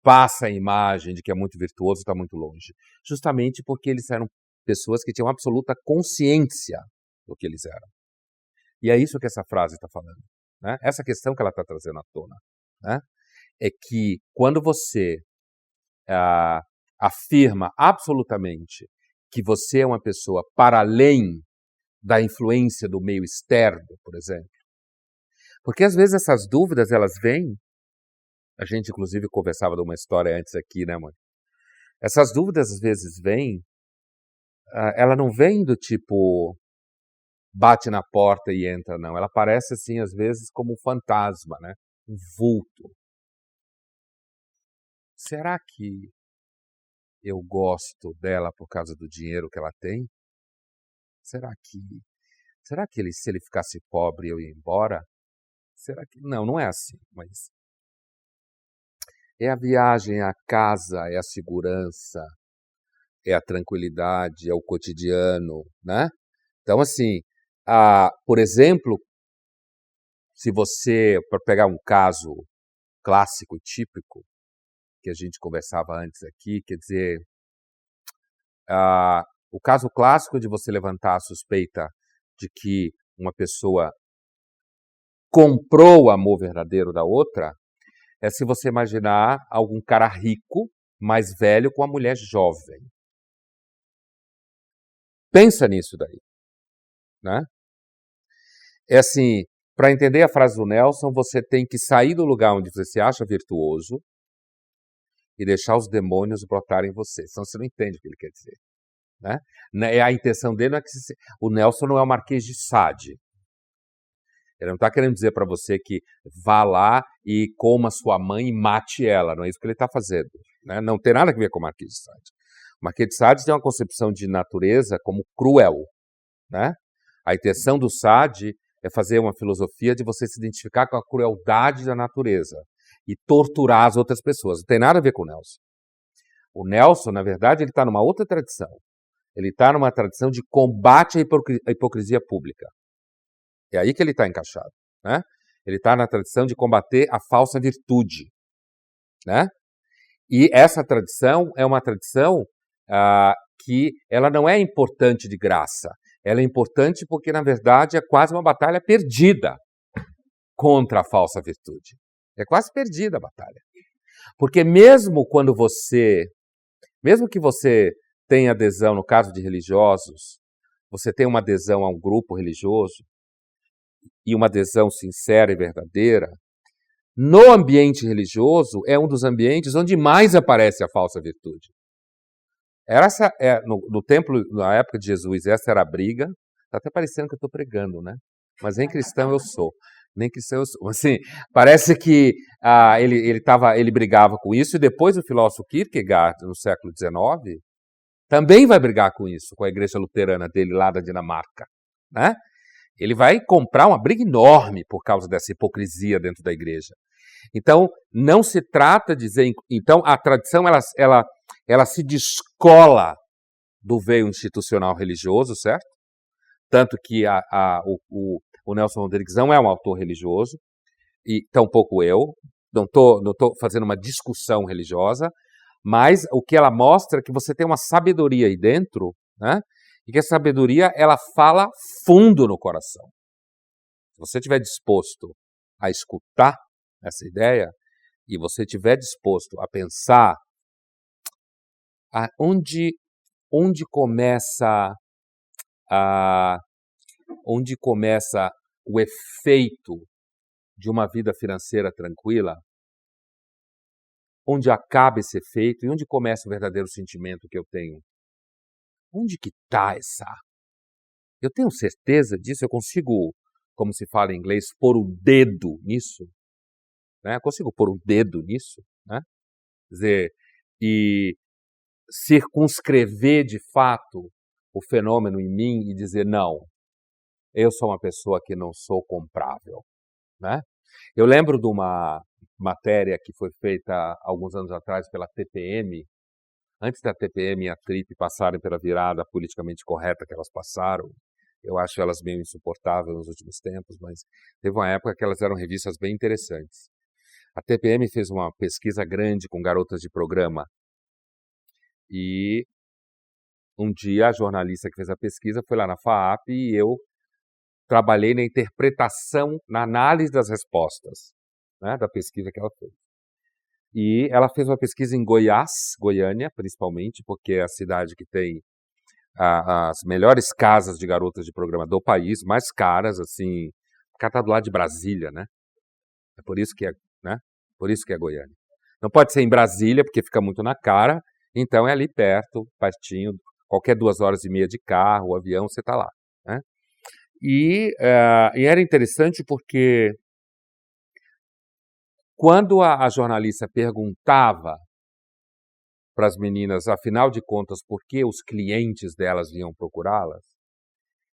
passa a imagem de que é muito virtuoso está muito longe. Justamente porque eles eram pessoas que tinham absoluta consciência do que eles eram. E é isso que essa frase está falando. Né? Essa questão que ela está trazendo à tona. Né? É que quando você afirma absolutamente que você é uma pessoa para além da influência do meio externo, por exemplo, porque às vezes essas dúvidas elas vêm, a gente inclusive conversava de uma história antes aqui, né, mãe? Essas dúvidas às vezes vêm, ela não vem do tipo bate na porta e entra, não. Ela aparece assim às vezes como um fantasma, né? Um vulto. Será que eu gosto dela por causa do dinheiro que ela tem? Será que ele, se ele ficasse pobre eu ia embora? Será que não, não é assim, mas é a viagem, é a casa, é a segurança, é a tranquilidade, é o cotidiano, né? Então assim, por exemplo, se você, para pegar um caso clássico e típico que a gente conversava antes aqui, quer dizer, o caso clássico de você levantar a suspeita de que uma pessoa comprou o amor verdadeiro da outra, é se você imaginar algum cara rico, mais velho, com uma mulher jovem. Pensa nisso daí. Né? É assim, para entender a frase do Nelson, você tem que sair do lugar onde você se acha virtuoso e deixar os demônios brotarem em você. Senão você não entende o que ele quer dizer. Né? A intenção dele não é que o Nelson não é o Marquês de Sade. Ele não está querendo dizer para você que vá lá e coma sua mãe e mate ela. Não é isso que ele está fazendo. Né? Não tem nada a ver com o Marquês de Sade. O Marquês de Sade tem uma concepção de natureza como cruel. Né? A intenção do Sade é fazer uma filosofia de você se identificar com a crueldade da natureza e torturar as outras pessoas. Não tem nada a ver com o Nelson. O Nelson, na verdade, ele está numa outra tradição. Ele está numa tradição de combate à hipocrisia pública. É aí que ele está encaixado. Né? Ele está na tradição de combater a falsa virtude. Né? E essa tradição é uma tradição que ela não é importante de graça. Ela é importante porque, na verdade, é quase uma batalha perdida contra a falsa virtude. É quase perdida a batalha. Porque mesmo que você tenha adesão, no caso de religiosos, você tem uma adesão a um grupo religioso, e uma adesão sincera e verdadeira, no ambiente religioso é um dos ambientes onde mais aparece a falsa virtude. No templo, na época de Jesus, essa era a briga. Está até parecendo que eu estou pregando, né? Mas nem cristão eu sou. Nem cristão eu sou. Assim, parece que ele brigava com isso, e depois o filósofo Kierkegaard, no século XIX, também vai brigar com isso, com a igreja luterana dele lá da Dinamarca. Né? Ele vai comprar uma briga enorme por causa dessa hipocrisia dentro da igreja. Então, não se trata de dizer... Então, a tradição, ela se descola do veio institucional religioso, certo? Tanto que o Nelson Rodrigues não é um autor religioso, e tampouco eu, não estou fazendo uma discussão religiosa, mas o que ela mostra é que você tem uma sabedoria aí dentro, né? E que a sabedoria, ela fala fundo no coração. Se você estiver disposto a escutar essa ideia, e você estiver disposto a pensar onde começa o efeito de uma vida financeira tranquila, onde acaba esse efeito e onde começa o verdadeiro sentimento que eu tenho. Onde que está essa? Eu tenho certeza disso, eu consigo, como se fala em inglês, pôr o dedo nisso. Né? Eu consigo pôr o dedo nisso. Né? Quer dizer, e circunscrever de fato o fenômeno em mim e dizer, não, eu sou uma pessoa que não sou comprável. Né? Eu lembro de uma matéria que foi feita alguns anos atrás pela TPM, antes da TPM e a TRIP passarem pela virada politicamente correta que elas passaram, Eu acho elas meio insuportáveis nos últimos tempos, mas teve uma época que elas eram revistas bem interessantes. A TPM fez uma pesquisa grande com garotas de programa e um dia a jornalista que fez a pesquisa foi lá na FAAP e eu trabalhei na interpretação, na análise das respostas, né, da pesquisa que ela fez. E ela fez uma pesquisa em Goiás, Goiânia, principalmente, porque é a cidade que tem as melhores casas de garotas de programa do país, mais caras, assim, porque ela está do lado de Brasília, né? É por isso que é, né? Por isso que é Goiânia. Não pode ser em Brasília, porque fica muito na cara, então é ali perto, pertinho, qualquer 2 horas e meia de carro, o avião, você está lá, né? E era interessante porque quando a jornalista perguntava para as meninas, afinal de contas, por que os clientes delas vinham procurá-las,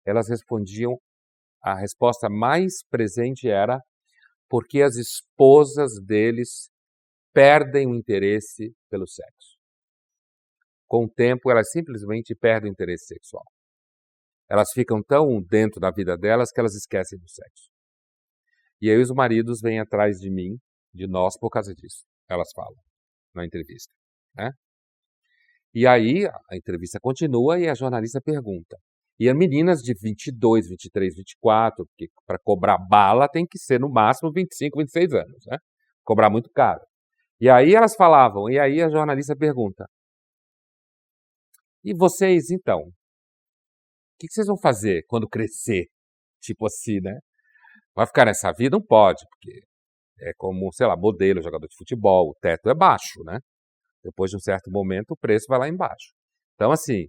elas respondiam, a resposta mais presente era porque as esposas deles perdem o interesse pelo sexo. Com o tempo, elas simplesmente perdem o interesse sexual. Elas ficam tão dentro da vida delas que elas esquecem do sexo. E aí os maridos vêm atrás de mim, de nós, por causa disso. Elas falam na entrevista, né? E aí a entrevista continua e a jornalista pergunta. E as meninas de 22, 23, 24, porque para cobrar bala tem que ser no máximo 25, 26 anos, né? Cobrar muito caro. E aí elas falavam, e aí a jornalista pergunta, e vocês então? O que vocês vão fazer quando crescer? Tipo assim, né? Vai ficar nessa vida? Não pode, porque é como, sei lá, modelo, jogador de futebol, o teto é baixo, né? Depois de um certo momento, o preço vai lá embaixo. Então, assim,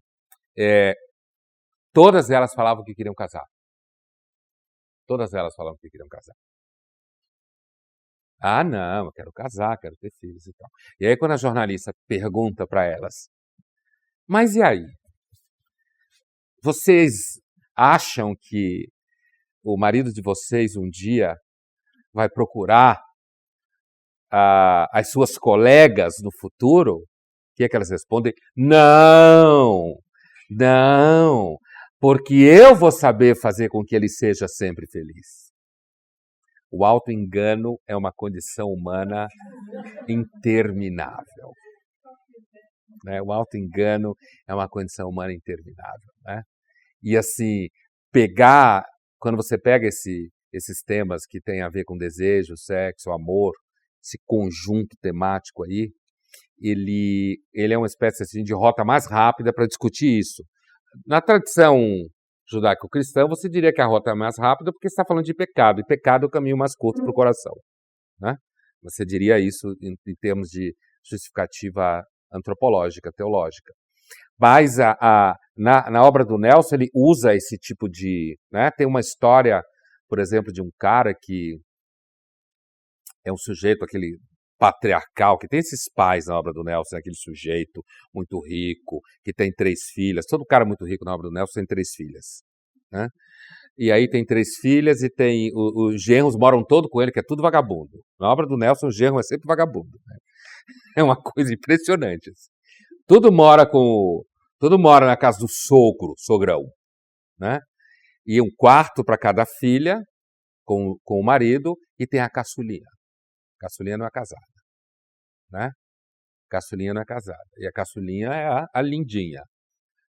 todas elas falavam que queriam casar. Todas elas falavam que queriam casar. Ah, não, eu quero casar, quero ter filhos e tal. E aí, quando a jornalista pergunta para elas, mas e aí? Vocês acham que o marido de vocês um dia vai procurar as suas colegas no futuro? O que é que elas respondem? Não, não, porque eu vou saber fazer com que ele seja sempre feliz. O auto-engano é uma condição humana interminável. Né? O auto-engano é uma condição humana interminável. Né? E assim, quando você pega esses temas que têm a ver com desejo, sexo, amor, esse conjunto temático aí, ele é uma espécie assim, de rota mais rápida para discutir isso. Na tradição judaico-cristã, você diria que a rota é mais rápida porque você está falando de pecado, e pecado é o caminho mais curto para o coração. Né? Você diria isso em termos de justificativa antropológica, teológica. Mas na obra do Nelson, ele usa esse tipo de... Né? Tem uma história, por exemplo, de um cara que é um sujeito, aquele patriarcal, que tem esses pais na obra do Nelson, aquele sujeito muito rico, que tem 3 filhas. Todo cara muito rico na obra do Nelson tem 3 filhas. Né? E aí tem 3 filhas e tem os genros moram todo com ele, que é tudo vagabundo. Na obra do Nelson, o genro é sempre vagabundo. Né? É uma coisa impressionante. Tudo mora na casa do sogrão. Né? E um quarto para cada filha, com o marido, e tem a caçulinha. Caçulinha não é casada. Né? Caçulinha não é casada. E a caçulinha é a lindinha.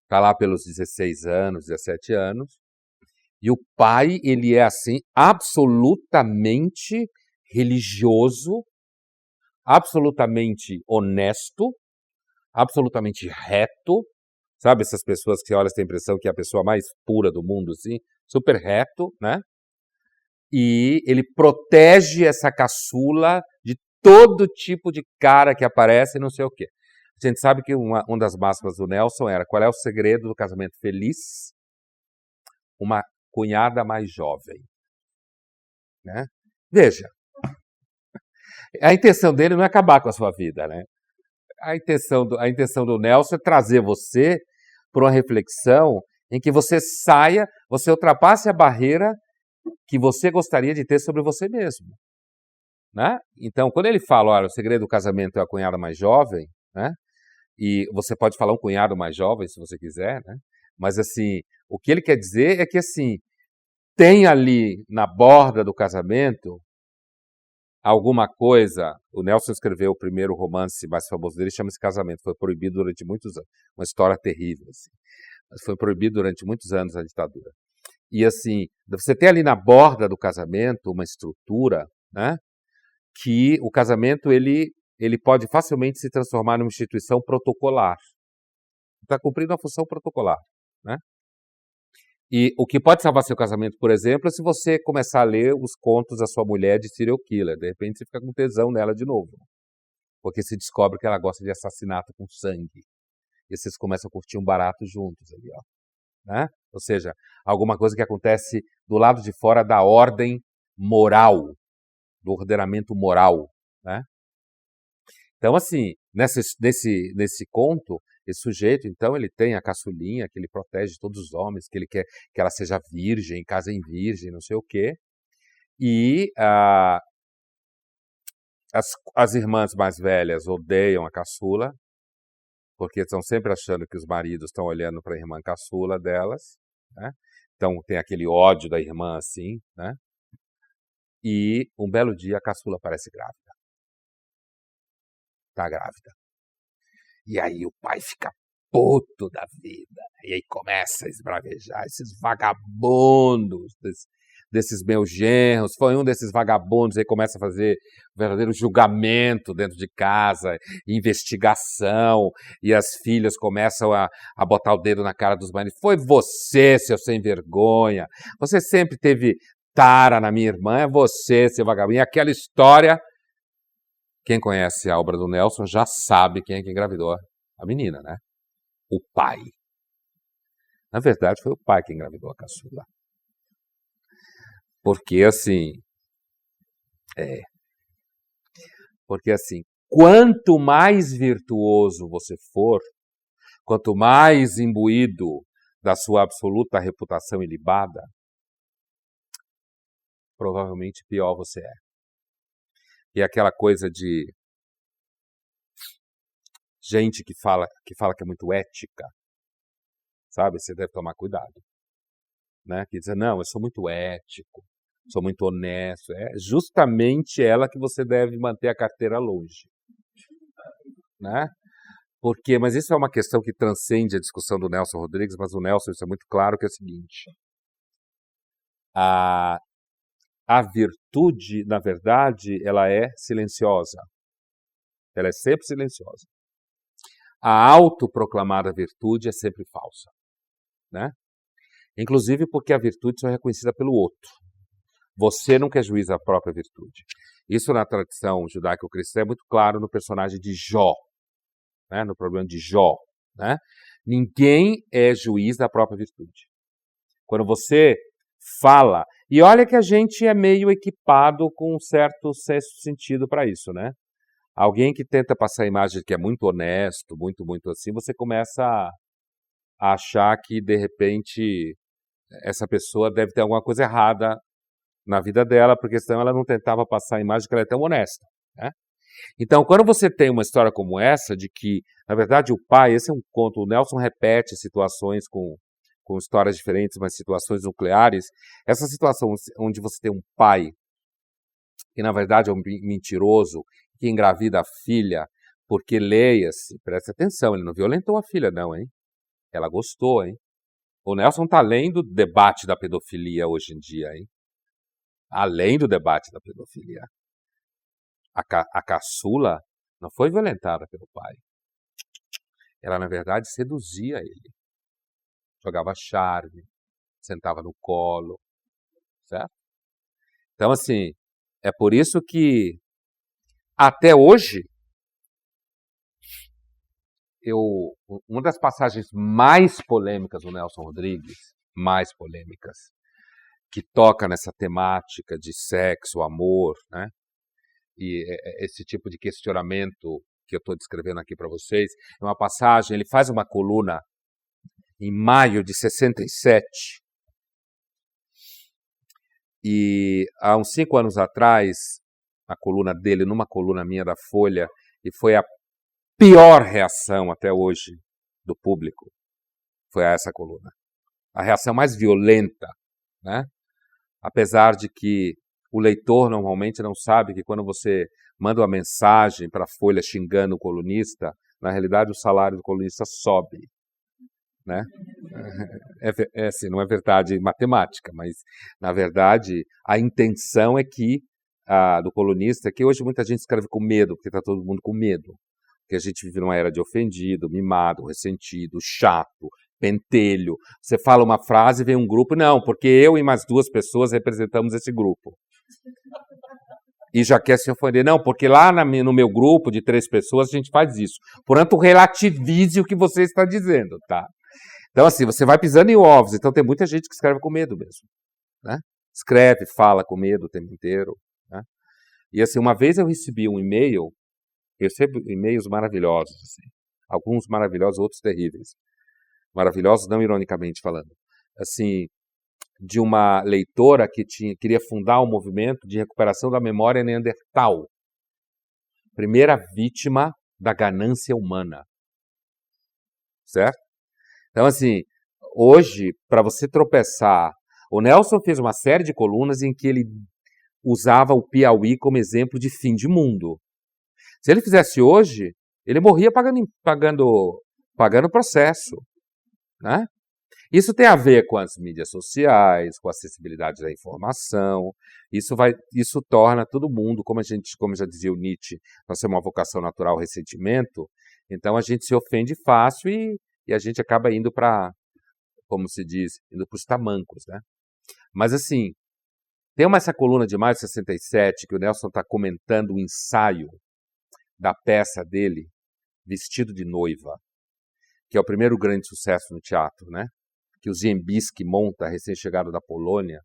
Está lá pelos 16 anos, 17 anos. E o pai, ele é assim, absolutamente religioso, absolutamente honesto, absolutamente reto. Sabe essas pessoas que olham, têm a impressão que é a pessoa mais pura do mundo, assim? Super reto, né? E ele protege essa caçula de todo tipo de cara que aparece e não sei o quê. A gente sabe que uma das máximas do Nelson era: qual é o segredo do casamento feliz? Uma cunhada mais jovem. Né? Veja, a intenção dele não é acabar com a sua vida. Né? A intenção do Nelson é trazer você para uma reflexão em que você você ultrapasse a barreira que você gostaria de ter sobre você mesmo. Né? Então, quando ele fala, olha, o segredo do casamento é a cunhada mais jovem, né? E você pode falar um cunhado mais jovem, se você quiser, né? Mas assim, O que ele quer dizer é que, assim, tem ali na borda do casamento alguma coisa. O Nelson escreveu o primeiro romance mais famoso dele, chama-se Casamento. Foi proibido durante muitos anos. Uma história terrível, assim. Mas foi proibido durante muitos anos a ditadura. E, assim, você tem ali na borda do casamento uma estrutura, né, que o casamento ele pode facilmente se transformar numa instituição protocolar. Está cumprindo a função protocolar, né? E o que pode salvar seu casamento, por exemplo, é se você começar a ler os contos da sua mulher de serial killer. De repente você fica com tesão nela de novo. Porque se descobre que ela gosta de assassinato com sangue. E vocês começam a curtir um barato juntos ali, ó. Né? Ou seja, alguma coisa que acontece do lado de fora da ordem moral, do ordenamento moral, né? Então, assim, nesse conto, esse sujeito, então, ele tem a caçulinha, que ele protege todos os homens, que ele quer que ela seja virgem, casem virgem, não sei o quê. E as irmãs mais velhas odeiam a caçula, porque estão sempre achando que os maridos estão olhando para a irmã caçula delas, né? Então tem aquele ódio da irmã assim, né? E um belo dia a caçula aparece grávida. Está grávida. E aí o pai fica puto da vida. E aí começa a esbravejar esses vagabundos desses meus genros. Foi um desses vagabundos aí começa a fazer um verdadeiro julgamento dentro de casa, investigação, e as filhas começam a botar o dedo na cara dos maridos. Foi você, seu sem vergonha. Você sempre teve tara na minha irmã, é você, seu vagabundo. E aquela história, quem conhece a obra do Nelson já sabe quem é que engravidou a menina, né? O pai. Na verdade, foi o pai que engravidou a caçula. Porque assim, quanto mais virtuoso você for, quanto mais imbuído da sua absoluta reputação ilibada, provavelmente pior você é. E aquela coisa de gente que fala que é muito ética, sabe? Você deve tomar cuidado, né? Que diz, não, eu sou muito ético, sou muito honesto. É justamente ela que você deve manter a carteira longe, né? Mas isso é uma questão que transcende a discussão do Nelson Rodrigues, mas o Nelson, isso é muito claro, que é o seguinte: a virtude, na verdade, ela é silenciosa. Ela é sempre silenciosa. A autoproclamada virtude é sempre falsa, né? Inclusive porque a virtude só é reconhecida pelo outro. Você nunca é juiz da própria virtude. Isso na tradição judaico-cristã é muito claro no personagem de Jó, né? No problema de Jó, né? Ninguém é juiz da própria virtude. Quando você fala, e olha que a gente é meio equipado com um certo sexto sentido para isso, né? Alguém que tenta passar a imagem de que é muito honesto, muito, muito assim, você começa a achar que, de repente, essa pessoa deve ter alguma coisa errada na vida dela, porque senão ela não tentava passar a imagem de que ela é tão honesta, né? Então, quando você tem uma história como essa, de que, na verdade, o pai, esse é um conto, o Nelson repete situações com histórias diferentes, mas situações nucleares, essa situação onde você tem um pai que, na verdade, é um mentiroso, que engravida a filha, porque leia-se, preste atenção, ele não violentou a filha não, hein? Ela gostou, hein? O Nelson está além do debate da pedofilia hoje em dia, hein? Além do debate da pedofilia. A caçula não foi violentada pelo pai. Ela, na verdade, seduzia ele. Jogava charme, sentava no colo, certo? Então, assim, é por isso que, até hoje, uma das passagens mais polêmicas do Nelson Rodrigues, mais polêmicas, que toca nessa temática de sexo, amor, né? E esse tipo de questionamento que eu estou descrevendo aqui para vocês, é uma passagem, ele faz uma coluna em maio de 67, e há uns 5 anos atrás, a coluna dele, numa coluna minha da Folha, e foi a pior reação até hoje do público, foi a essa coluna. a reação mais violenta, né? Apesar de que o leitor normalmente não sabe que quando você manda uma mensagem para a Folha xingando o colunista, na realidade o salário do colunista sobe, né? Assim, não é verdade matemática, mas na verdade a intenção é que do colunista, que hoje muita gente escreve com medo, porque está todo mundo com medo, porque a gente vive numa era de ofendido, mimado, ressentido, chato, pentelho. Você fala uma frase e vem um grupo, não, porque eu e mais 2 pessoas representamos esse grupo. E já quer se ofender. Não, porque lá no meu grupo de 3 pessoas a gente faz isso. Portanto, relativize o que você está dizendo, tá? Então, assim, você vai pisando em ovos. Então, tem muita gente que escreve com medo mesmo, né? Escreve, fala com medo o tempo inteiro, né? E, assim, uma vez eu recebi um e-mail, eu recebo e-mails maravilhosos, assim. Alguns maravilhosos, outros terríveis. Maravilhosos, não ironicamente falando. Assim, de uma leitora que queria fundar um movimento de recuperação da memória neandertal. Primeira vítima da ganância humana. Certo? Então, assim, hoje, para você tropeçar, o Nelson fez uma série de colunas em que ele usava o Piauí como exemplo de fim de mundo. Se ele fizesse hoje, ele morria pagando processo, né? Isso tem a ver com as mídias sociais, com a acessibilidade da informação. Isso torna todo mundo, como já dizia o Nietzsche, nós temos uma vocação natural ao ressentimento, então a gente se ofende fácil e a gente acaba indo para, como se diz, indo para os tamancos, né? Mas assim, tem essa coluna de maio de 67 que o Nelson está comentando o ensaio da peça dele, Vestido de Noiva, que é o primeiro grande sucesso no teatro, né? Que o Ziembiski monta, recém-chegado da Polônia,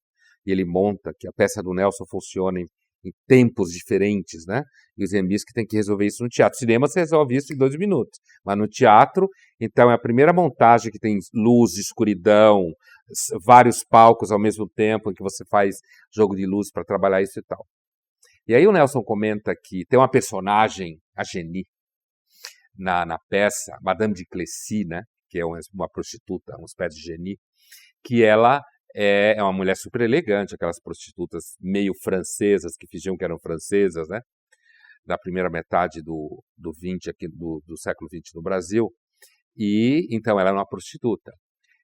e ele monta que a peça do Nelson funciona em tempos diferentes, né? E o Ziembiski tem que resolver isso no teatro. No cinema você resolve isso em 2 minutos, mas no teatro, então é a primeira montagem que tem luz, escuridão, vários palcos ao mesmo tempo, em que você faz jogo de luz para trabalhar isso e tal. E aí o Nelson comenta que tem uma personagem, a Geni, na peça, Madame de Clécy, né? Que é uma prostituta, uma espécie de Geni, que ela é uma mulher super elegante, aquelas prostitutas meio francesas, que fingiam que eram francesas, né? Da primeira metade do 20 aqui, do século XX no Brasil. E então ela é uma prostituta.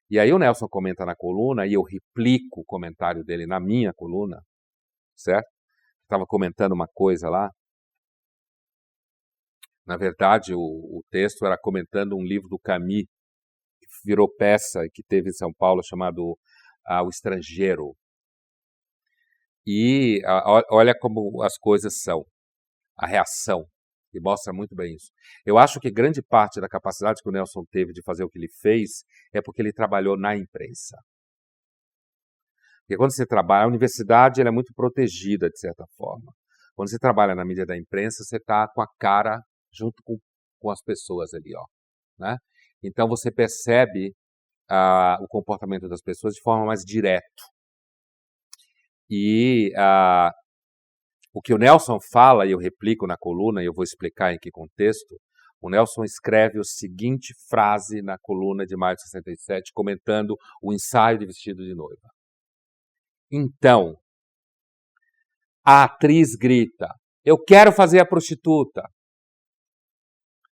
E aí o Nelson comenta na coluna, e eu replico o comentário dele na minha coluna, certo? Estava comentando uma coisa lá. Na verdade, o texto era comentando um livro do Camus, que virou peça e que teve em São Paulo, chamado O Estrangeiro. E olha como as coisas são, a reação, e mostra muito bem isso. Eu acho que grande parte da capacidade que o Nelson teve de fazer o que ele fez é porque ele trabalhou na imprensa. Porque quando você trabalha, a universidade ela é muito protegida, de certa forma. Quando você trabalha na mídia da imprensa, você está com a cara junto com as pessoas ali, ó, né? Então você percebe o comportamento das pessoas de forma mais direta. E o que o Nelson fala, e eu replico na coluna, e eu vou explicar em que contexto, o Nelson escreve a seguinte frase na coluna de maio de 67, comentando o ensaio de Vestido de Noiva. Então, a atriz grita, eu quero fazer a prostituta.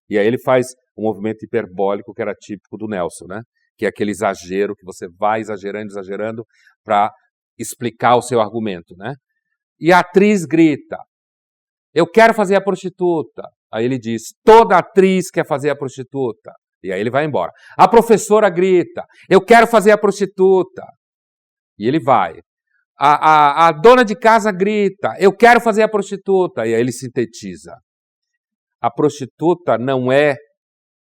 E aí ele faz um movimento hiperbólico que era típico do Nelson, né? Que é aquele exagero que você vai exagerando para explicar o seu argumento, né? E a atriz grita, eu quero fazer a prostituta. Aí ele diz, toda atriz quer fazer a prostituta. E aí ele vai embora. A professora grita, eu quero fazer a prostituta. E ele vai. A dona de casa grita, eu quero fazer a prostituta. E aí ele sintetiza. A prostituta não é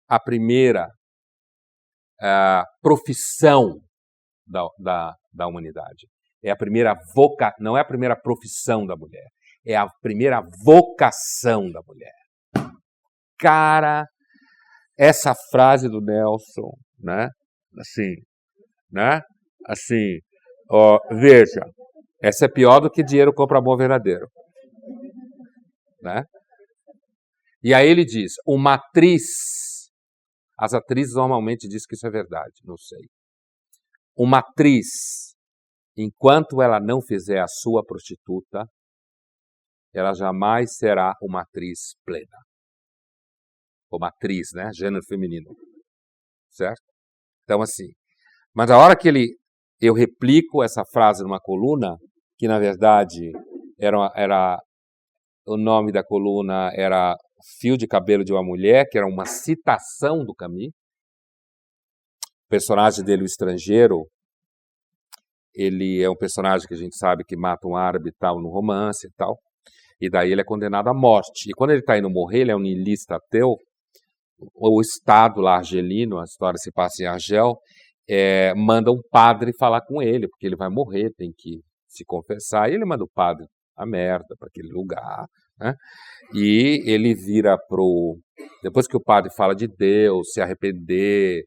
a primeira profissão da humanidade. Não é a primeira profissão da mulher. É a primeira vocação da mulher. Cara, essa frase do Nelson, né? Assim, né? Assim, ó, veja, essa é pior do que dinheiro compra amor verdadeiro, né? E aí ele diz, uma atriz, as atrizes normalmente dizem que isso é verdade, não sei. uma atriz, enquanto ela não fizer a sua prostituta, ela jamais será uma atriz plena. Uma atriz, né? Gênero feminino. Certo? Então, assim, mas a hora que eu replico essa frase numa coluna, que na verdade era o nome da coluna era Fio de Cabelo de uma Mulher, que era uma citação do Camus. O personagem dele, o estrangeiro, ele é um personagem que a gente sabe que mata um árabe e tal no romance e tal, e daí ele é condenado à morte. E quando ele está indo morrer, ele é um niilista ateu, o Estado lá argelino, a história se passa em Argel, manda um padre falar com ele, porque ele vai morrer, tem que se confessar, e ele manda o padre a merda para aquele lugar, né? E ele vira depois que o padre fala de Deus, se arrepender,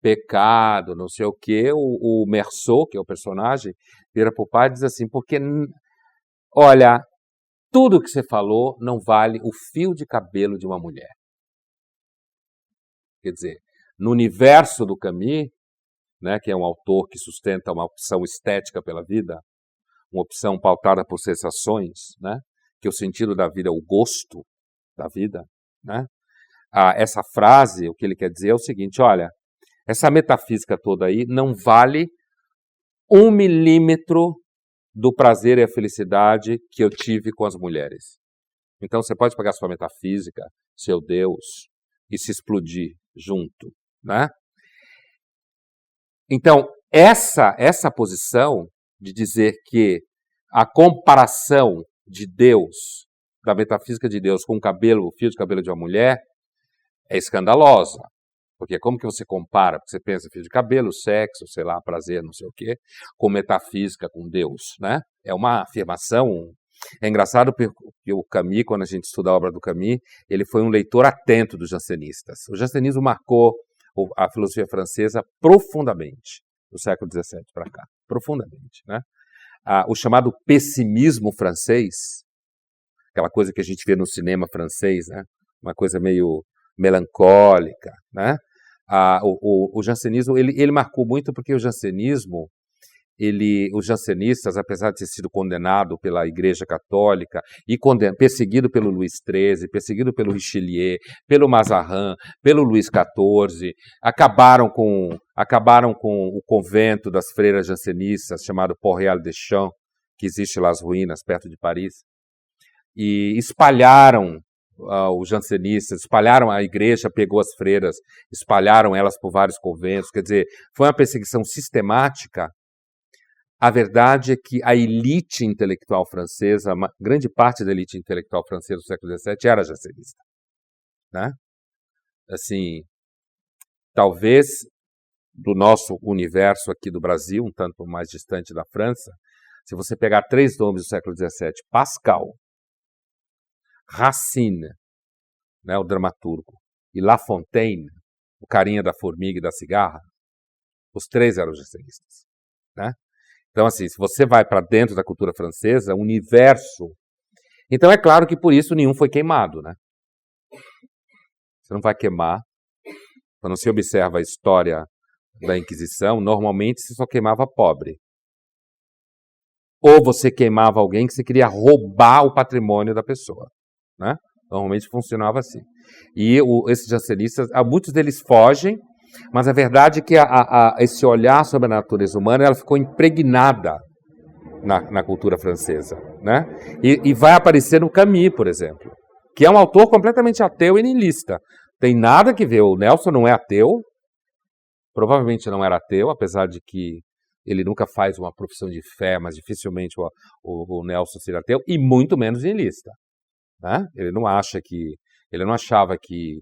pecado, não sei o quê, o Meursault, que é o personagem, vira para o padre e diz assim, porque, olha, tudo que você falou não vale o fio de cabelo de uma mulher. Quer dizer, no universo do Camus, né, que é um autor que sustenta uma opção estética pela vida, uma opção pautada por sensações, né, que o sentido da vida é o gosto da vida, né? Essa frase, o que ele quer dizer é o seguinte, olha, essa metafísica toda aí não vale 1 milímetro do prazer e a felicidade que eu tive com as mulheres. Então você pode pegar sua metafísica, seu Deus, e se explodir junto, né? Então, essa posição de dizer que a comparação de Deus, da metafísica de Deus com o fio de cabelo de uma mulher, é escandalosa. Porque como que você compara? Porque você pensa fio de cabelo, sexo, sei lá, prazer, não sei o quê, com metafísica, com Deus, né? É uma afirmação. É engraçado porque o Camus, quando a gente estuda a obra do Camus, ele foi um leitor atento dos jansenistas. O jansenismo marcou a filosofia francesa profundamente, do século XVII para cá, profundamente, né? O chamado pessimismo francês, aquela coisa que a gente vê no cinema francês, né? Uma coisa meio melancólica, né? O jansenismo, ele marcou muito porque o jansenismo, os jansenistas, apesar de ter sido condenado pela Igreja Católica e perseguido pelo Luís XIII, perseguido pelo Richelieu, pelo Mazarin, pelo Luís XIV, acabaram com o convento das freiras jansenistas, chamado Port-Royal des Champs, que existe lá as ruínas, perto de Paris, e espalharam os jansenistas, espalharam a igreja, pegou as freiras, espalharam elas por vários conventos, quer dizer, foi uma perseguição sistemática. A verdade é que a elite intelectual francesa, uma grande parte da elite intelectual francesa do século XVII era jansenista, né? Assim, talvez do nosso universo aqui do Brasil, um tanto mais distante da França, se você pegar 3 nomes do século XVII, Pascal, Racine, né, o dramaturgo, e La Fontaine, o carinha da formiga e da cigarra, os 3 eram jansenistas, né? Então, assim, se você vai para dentro da cultura francesa, o universo... Então, é claro que por isso nenhum foi queimado, né? Você não vai queimar. Quando se observa a história da Inquisição, normalmente se só queimava pobre. Ou você queimava alguém que você queria roubar o patrimônio da pessoa, né? Normalmente funcionava assim. E esses jansenistas, muitos deles fogem, mas a verdade é que esse olhar sobre a natureza humana ela ficou impregnada na cultura francesa, né? E vai aparecer no Camus, por exemplo, que é um autor completamente ateu e niilista. Tem nada que ver, o Nelson não é ateu, provavelmente não era ateu, apesar de que ele nunca faz uma profissão de fé, mas dificilmente o Nelson seria ateu, e muito menos niilista, né? Ele não achava que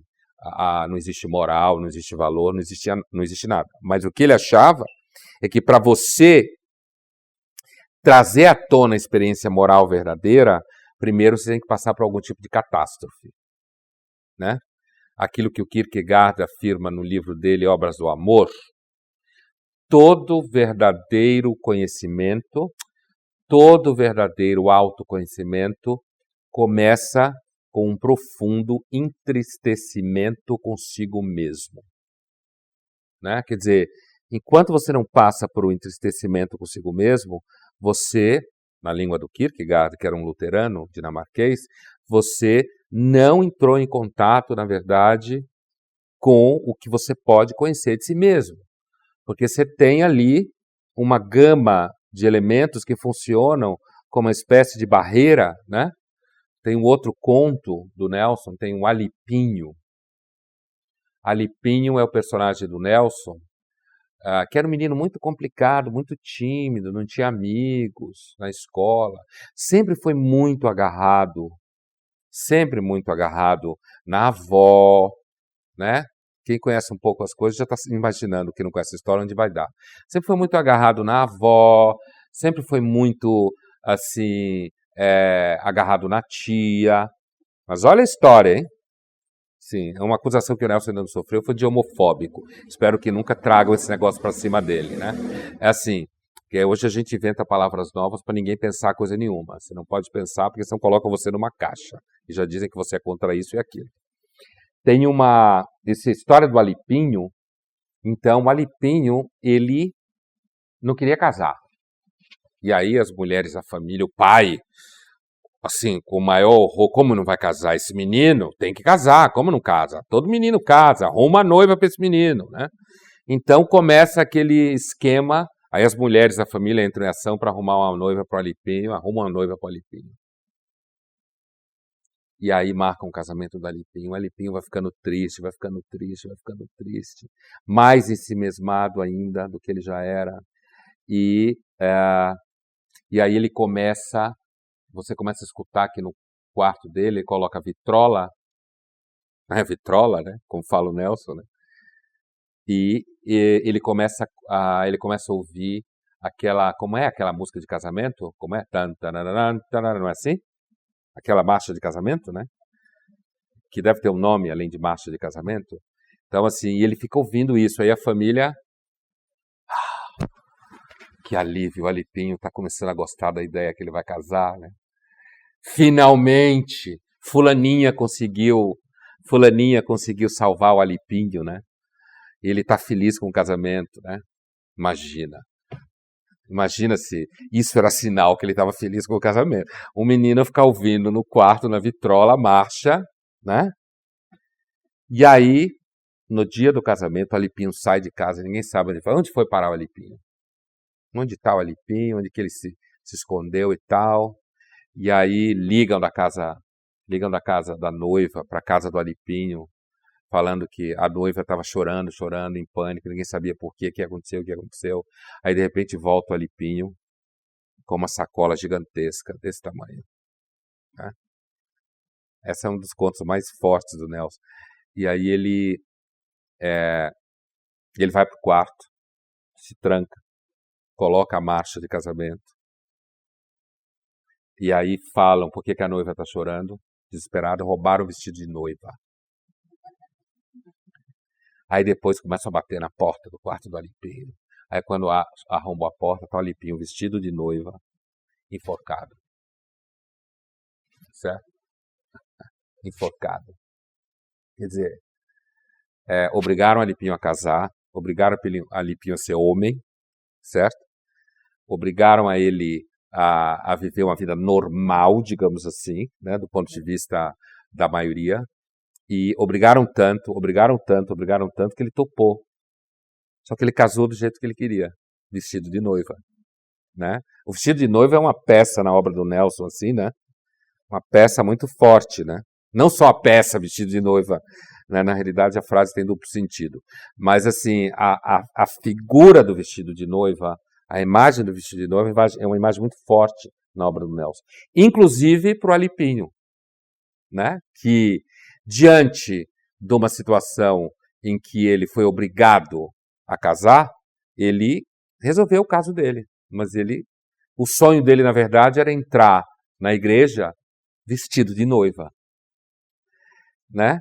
não existe moral, não existe valor, não existe nada. Mas o que ele achava é que para você trazer à tona a experiência moral verdadeira, primeiro você tem que passar por algum tipo de catástrofe, né? Aquilo que o Kierkegaard afirma no livro dele, Obras do Amor, todo verdadeiro conhecimento, todo verdadeiro autoconhecimento começa com um profundo entristecimento consigo mesmo, né? Quer dizer, enquanto você não passa por um entristecimento consigo mesmo, você, na língua do Kierkegaard, que era um luterano dinamarquês, você não entrou em contato, na verdade, com o que você pode conhecer de si mesmo. Porque você tem ali uma gama de elementos que funcionam como uma espécie de barreira, né? Tem um outro conto do Nelson, tem o Alipinho. Alipinho é o personagem do Nelson, que era um menino muito complicado, muito tímido, não tinha amigos na escola, sempre foi muito agarrado na avó, né? Quem conhece um pouco as coisas já está imaginando, quem não conhece a história, onde vai dar. Sempre foi muito agarrado na avó, sempre foi muito, assim, agarrado na tia. Mas olha a história, hein? Sim, uma acusação que o Nelson ainda não sofreu foi de homofóbico. Espero que nunca tragam esse negócio para cima dele, né? É assim, que hoje a gente inventa palavras novas para ninguém pensar coisa nenhuma. Você não pode pensar porque senão colocam você numa caixa. E já dizem que você é contra isso e aquilo. Tem essa história do Alipinho. Então, o Alipinho, ele não queria casar. E aí as mulheres, a família, o pai, assim, com o maior horror, como não vai casar esse menino? Tem que casar, como não casa? Todo menino casa, arruma uma noiva para esse menino, né? Então começa aquele esquema, aí as mulheres da família entram em ação para arrumar uma noiva para o Alipinho, arrumam uma noiva para o Alipinho. E aí marcam o casamento do Alipinho. O Alipinho vai ficando triste, vai ficando triste, vai ficando triste. Mais ensimesmado ainda do que ele já era. E aí ele começa, você começa a escutar que no quarto dele, ele coloca vitrola, né? Como fala o Nelson, né? E ele começa a ouvir aquela, como é aquela música de casamento? Como é? Não é assim? Aquela marcha de casamento, né? Que deve ter um nome além de marcha de casamento. Então, assim, ele fica ouvindo isso. Aí a família... que alívio, o Alipinho está começando a gostar da ideia que ele vai casar, né? Finalmente, fulaninha conseguiu salvar o Alipinho, né? E ele está feliz com o casamento, né? Imagina se isso era sinal que ele estava feliz com o casamento. Um menino ficar ouvindo no quarto, na vitrola, a marcha, né? E aí, no dia do casamento, o Alipinho sai de casa, ninguém sabe onde foi. Onde foi parar o Alipinho? Onde está o Alipinho? Onde que ele se escondeu e tal? E aí ligam da casa da noiva para a casa do Alipinho, falando que a noiva estava chorando, em pânico, ninguém sabia por quê, o que aconteceu. Aí, de repente, volta o Alipinho com uma sacola gigantesca desse tamanho. Né? Esse é um dos contos mais fortes do Nelson. E aí ele vai para o quarto, se tranca, coloca a marcha de casamento. E aí falam por que a noiva está chorando, desesperada, roubaram o vestido de noiva. Aí depois começam a bater na porta do quarto do Alipinho. Aí quando arrombam a porta, está o Alipinho vestido de noiva, enforcado. Certo? Enforcado. Quer dizer, obrigaram o Alipinho a casar, obrigaram o Alipinho a ser homem, certo? Obrigaram a ele a viver uma vida normal, digamos assim, né, do ponto de vista da maioria, e obrigaram tanto que ele topou. Só que ele casou do jeito que ele queria, vestido de noiva, né? O vestido de noiva é uma peça na obra do Nelson, assim, né? Uma peça muito forte, né? Não só a peça vestido de noiva, né? Na realidade a frase tem duplo sentido, mas assim, a figura do vestido de noiva, a imagem do vestido de noiva é uma imagem muito forte na obra do Nelson. Inclusive para o Alipinho, né? Que, diante de uma situação em que ele foi obrigado a casar, ele resolveu o caso dele. Mas o sonho dele, na verdade, era entrar na igreja vestido de noiva. Né?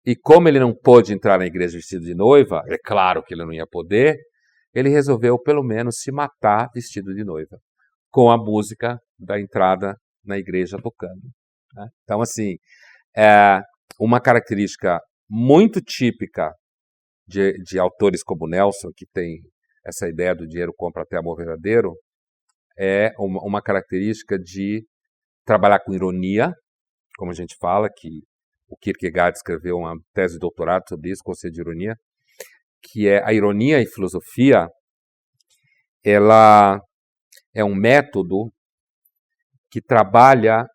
E como ele não pôde entrar na igreja vestido de noiva, é claro que ele não ia poder, ele resolveu pelo menos se matar vestido de noiva, com a música da entrada na igreja tocando. Né? Então, assim, uma característica muito típica de autores como Nelson, que tem essa ideia do dinheiro compra até amor verdadeiro, é uma característica de trabalhar com ironia, como a gente fala, que o Kierkegaard escreveu uma tese de doutorado sobre isso, conceito de ironia, que é a ironia em filosofia, ela é um método que trabalha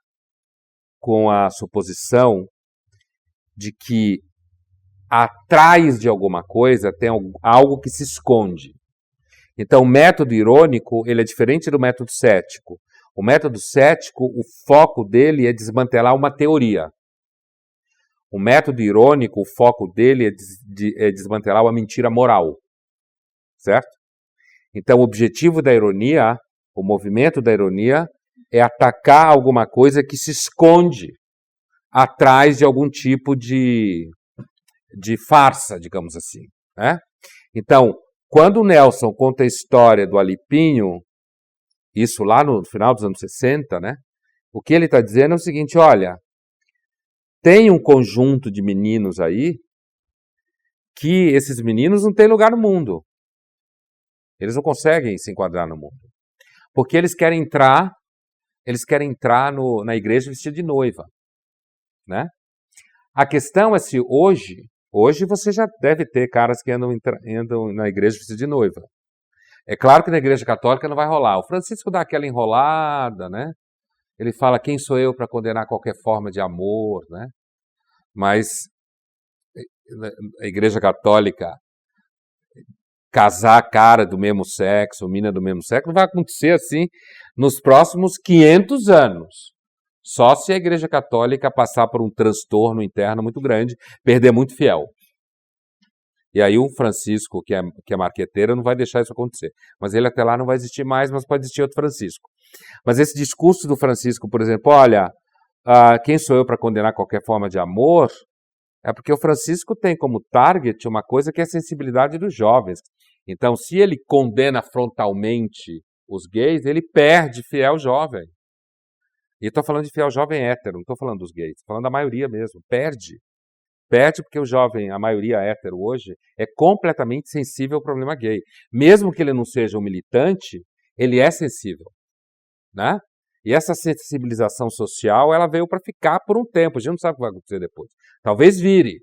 com a suposição de que atrás de alguma coisa tem algo que se esconde. Então, o método irônico, ele é diferente do método cético. O método cético, o foco dele é desmantelar uma teoria. O método irônico, o foco dele é desmantelar uma mentira moral. Certo? Então, o objetivo da ironia, o movimento da ironia, é atacar alguma coisa que se esconde atrás de algum tipo de farsa, digamos assim. Né? Então, quando o Nelson conta a história do Alipinho, isso lá no final dos anos 60, né? O que ele está dizendo é o seguinte, olha, tem um conjunto de meninos aí que esses meninos não têm lugar no mundo. Eles não conseguem se enquadrar no mundo. Porque eles querem entrar na igreja vestido de noiva. Né? A questão é se hoje você já deve ter caras que andam na igreja vestido de noiva. É claro que na igreja católica não vai rolar. O Francisco dá aquela enrolada, né? Ele fala, quem sou eu para condenar qualquer forma de amor, né? Mas a igreja católica casar cara do mesmo sexo, mina do mesmo sexo, não vai acontecer assim nos próximos 500 anos. Só se a igreja católica passar por um transtorno interno muito grande, perder muito fiel. E aí o Francisco, que é marqueteiro, não vai deixar isso acontecer. Mas ele até lá não vai existir mais, mas pode existir outro Francisco. Mas esse discurso do Francisco, por exemplo, olha, quem sou eu para condenar qualquer forma de amor? É porque o Francisco tem como target uma coisa que é a sensibilidade dos jovens. Então, se ele condena frontalmente os gays, ele perde fiel jovem. E estou falando de fiel jovem hétero, não estou falando dos gays, estou falando da maioria mesmo. Perde. Perde porque o jovem, a maioria hétero hoje, é completamente sensível ao problema gay. Mesmo que ele não seja um militante, ele é sensível. Né? E essa sensibilização social, ela veio para ficar por um tempo. A gente não sabe o que vai acontecer depois. Talvez vire.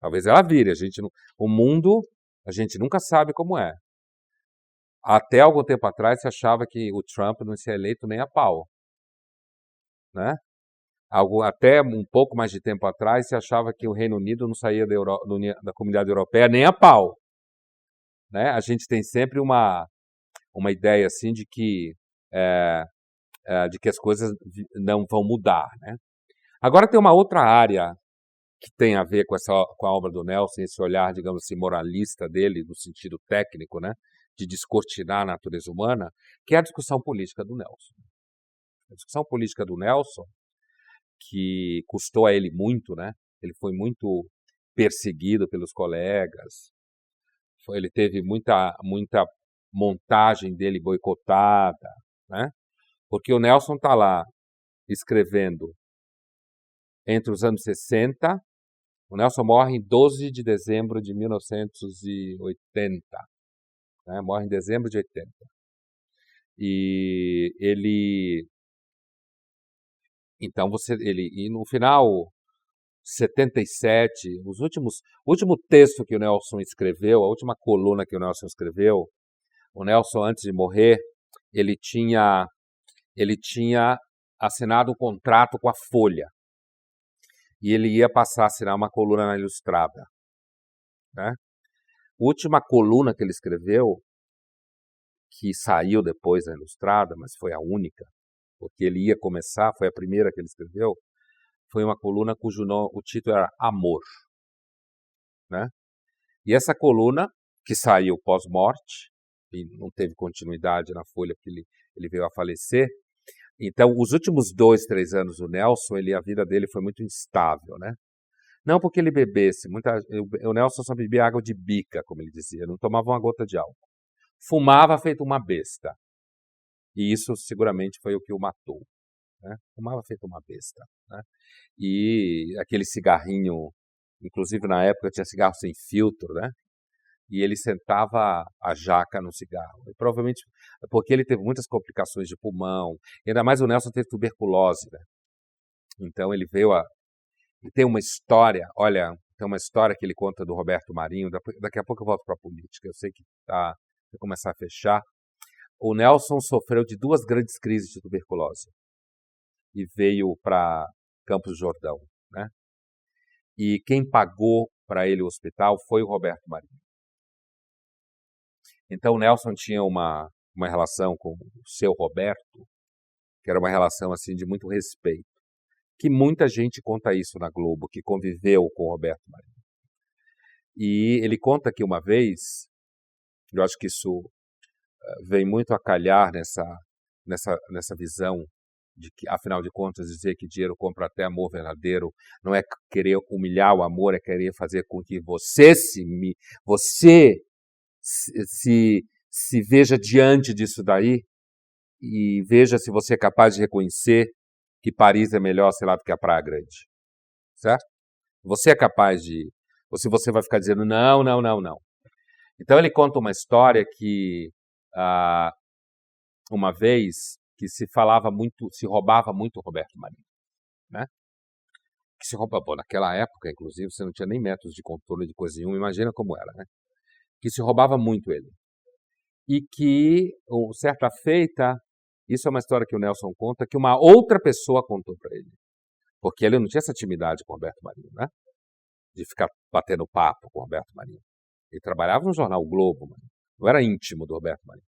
Talvez ela vire. O mundo, a gente nunca sabe como é. Até algum tempo atrás, se achava que o Trump não ia ser eleito nem a pau. Né? Até um pouco mais de tempo atrás, se achava que o Reino Unido não saía da Comunidade Europeia nem a pau. Né? A gente tem sempre uma ideia assim de que as coisas não vão mudar. Né? Agora tem uma outra área que tem a ver com a obra do Nelson, esse olhar, digamos assim, moralista dele, no sentido técnico, né? De descortinar a natureza humana, que é a discussão política do Nelson. A discussão política do Nelson, que custou a ele muito, né? Ele foi muito perseguido pelos colegas, ele teve muita montagem dele boicotada, né? Porque o Nelson está lá escrevendo entre os anos 60, o Nelson morre em 12 de dezembro de 1980, né? Morre em dezembro de 80. E ele... Então, e no final, 77, o último texto que o Nelson escreveu, a última coluna que o Nelson escreveu, o Nelson, antes de morrer, ele tinha assinado um contrato com a Folha. E ele ia passar a assinar uma coluna na Ilustrada. Né? A última coluna que ele escreveu, que saiu depois na Ilustrada, mas foi a única, porque ele ia começar, foi a primeira que ele escreveu, foi uma coluna cujo o título era Amor. Né? E essa coluna, que saiu pós-morte, e não teve continuidade na Folha, porque ele veio a falecer. Então, os últimos 2, 3 anos do Nelson, a vida dele foi muito instável, né? Não porque ele bebesse, o Nelson só bebia água de bica, como ele dizia, não tomava uma gota de álcool. Fumava feito uma besta. E isso seguramente foi o que o matou. Né? Fumava feito uma besta. Né? E aquele cigarrinho, inclusive na época tinha cigarro sem filtro, né? e ele sentava a jaca no cigarro. E provavelmente porque ele teve muitas complicações de pulmão, e ainda mais o Nelson teve tuberculose, né? Então ele veio a... E tem uma história, olha, tem uma história que ele conta do Roberto Marinho, daqui a pouco eu volto para a política, eu sei que vai começar a fechar. O Nelson sofreu de 2 grandes crises de tuberculose e veio para Campos do Jordão, né? E quem pagou para ele o hospital foi o Roberto Marinho. Então o Nelson tinha uma relação com o seu Roberto, que era uma relação assim de muito respeito, que muita gente conta isso na Globo, que conviveu com o Roberto Marinho. E ele conta que uma vez, eu acho que isso vem muito a calhar nessa visão de que, afinal de contas, dizer que dinheiro compra até amor verdadeiro não é querer humilhar o amor, é querer fazer com que você se veja diante disso daí e veja se você é capaz de reconhecer que Paris é melhor, sei lá, do que a Praia Grande. Certo? Você é capaz de... Ou se você vai ficar dizendo não, não, não, não. Então ele conta uma história que uma vez que se roubava muito o Roberto Marinho, né? Que se roubava, bom, naquela época, inclusive, você não tinha nem métodos de controle de coisa nenhuma, imagina como era, né? Que se roubava muito ele. E que, certa feita, isso é uma história que o Nelson conta, que uma outra pessoa contou para ele. Porque ele não tinha essa intimidade com o Roberto Marinho, né? De ficar batendo papo com o Roberto Marinho. Ele trabalhava no jornal o Globo, mano. Não era íntimo do Roberto Marinho.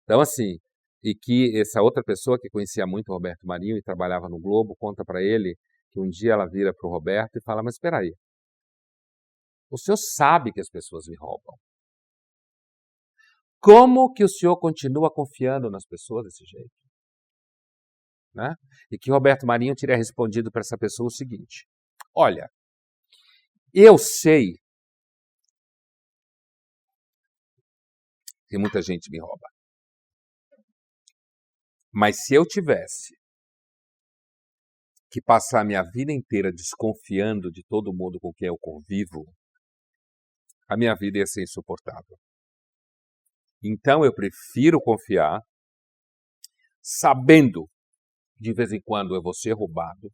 Então, assim, e que essa outra pessoa que conhecia muito o Roberto Marinho e trabalhava no Globo, conta para ele que um dia ela vira para o Roberto e fala, mas espera aí, o senhor sabe que as pessoas me roubam. Como que o senhor continua confiando nas pessoas desse jeito? Né? E que Roberto Marinho teria respondido para essa pessoa o seguinte, olha, eu sei que muita gente me rouba. Mas se eu tivesse que passar minha vida inteira desconfiando de todo mundo com quem eu convivo, a minha vida ia ser insuportável. Então eu prefiro confiar, sabendo de vez em quando eu vou ser roubado,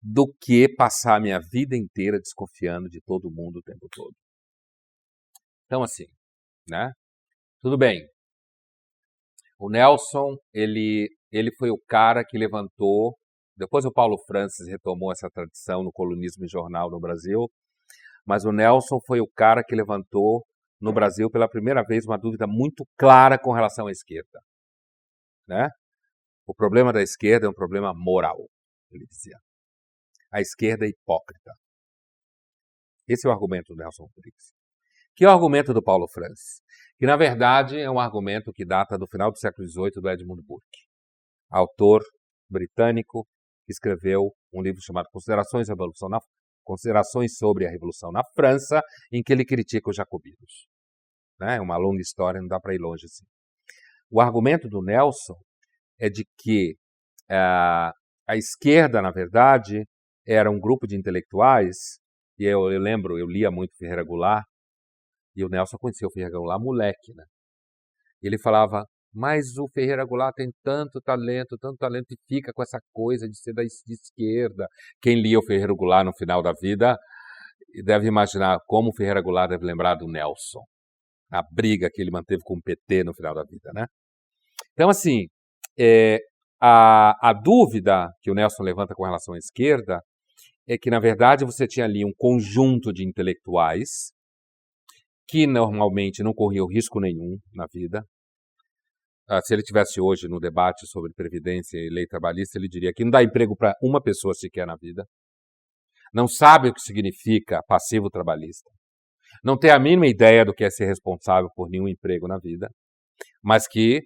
do que passar a minha vida inteira desconfiando de todo mundo o tempo todo. Então assim, né? Tudo bem. O Nelson, ele foi o cara que levantou, depois o Paulo Francis retomou essa tradição no colunismo em jornal no Brasil, mas o Nelson foi o cara que levantou no Brasil pela primeira vez uma dúvida muito clara com relação à esquerda. Né? O problema da esquerda é um problema moral, ele dizia. A esquerda é hipócrita. Esse é o argumento do Nelson Rodrigues. Que é o argumento do Paulo Francis? Que, na verdade, é um argumento que data do final do século XVIII do Edmund Burke, autor britânico que escreveu um livro chamado Considerações sobre a Revolução na França, em que ele critica os jacobinos. É uma longa história, não dá para ir longe assim. O argumento do Nelson é de que a esquerda, na verdade, era um grupo de intelectuais, e eu lembro, eu lia muito Ferreira Goulart, e o Nelson conhecia o Ferreira Goulart moleque, né? Ele falava, mas o Ferreira Goulart tem tanto talento, e fica com essa coisa de ser de esquerda. Quem lia o Ferreira Goulart no final da vida deve imaginar como o Ferreira Goulart deve lembrar do Nelson, a briga que ele manteve com o PT no final da vida, né? Então, assim, a dúvida que o Nelson levanta com relação à esquerda é que, na verdade, você tinha ali um conjunto de intelectuais que normalmente não corriam risco nenhum na vida. Se ele tivesse hoje no debate sobre Previdência e lei trabalhista, ele diria que não dá emprego para uma pessoa sequer na vida. Não sabe o que significa passivo trabalhista. Não tem a mínima ideia do que é ser responsável por nenhum emprego na vida, mas que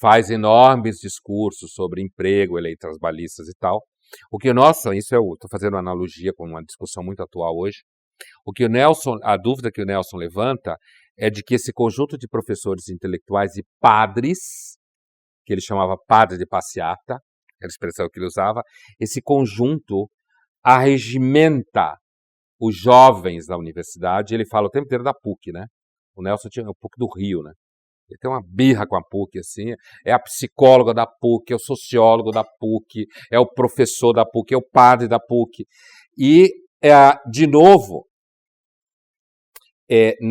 faz enormes discursos sobre emprego, leis trabalhistas e tal. O que isso eu estou fazendo uma analogia com uma discussão muito atual hoje. A dúvida que o Nelson levanta é de que esse conjunto de professores intelectuais e padres, que ele chamava padre de passeata, era a expressão que ele usava, esse conjunto arregimenta os jovens da universidade, ele fala o tempo inteiro da PUC, né? O Nelson tinha o PUC do Rio, né? Ele tem uma birra com a PUC, assim, é a psicóloga da PUC, é o sociólogo da PUC, é o professor da PUC, é o padre da PUC. E, de novo,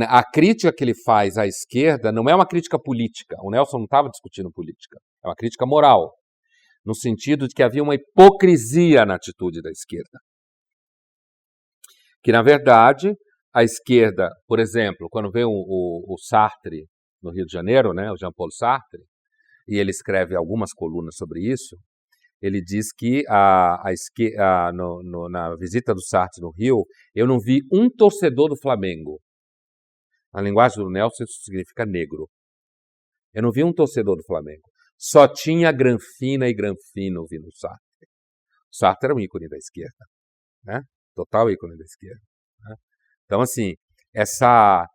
a crítica que ele faz à esquerda não é uma crítica política. O Nelson não estava discutindo política, é uma crítica moral, no sentido de que havia uma hipocrisia na atitude da esquerda. Que, na verdade, a esquerda, por exemplo, quando vem o Sartre no Rio de Janeiro, né, o Jean-Paul Sartre, e ele escreve algumas colunas sobre isso, ele diz que na visita do Sartre no Rio, eu não vi um torcedor do Flamengo. Na linguagem do Nelson, isso significa negro. Eu não vi um torcedor do Flamengo. Só tinha Granfina e Granfino vindo o Sartre. O Sartre era um ícone da esquerda, né? Total ícone da esquerda. Né? Então, assim, essa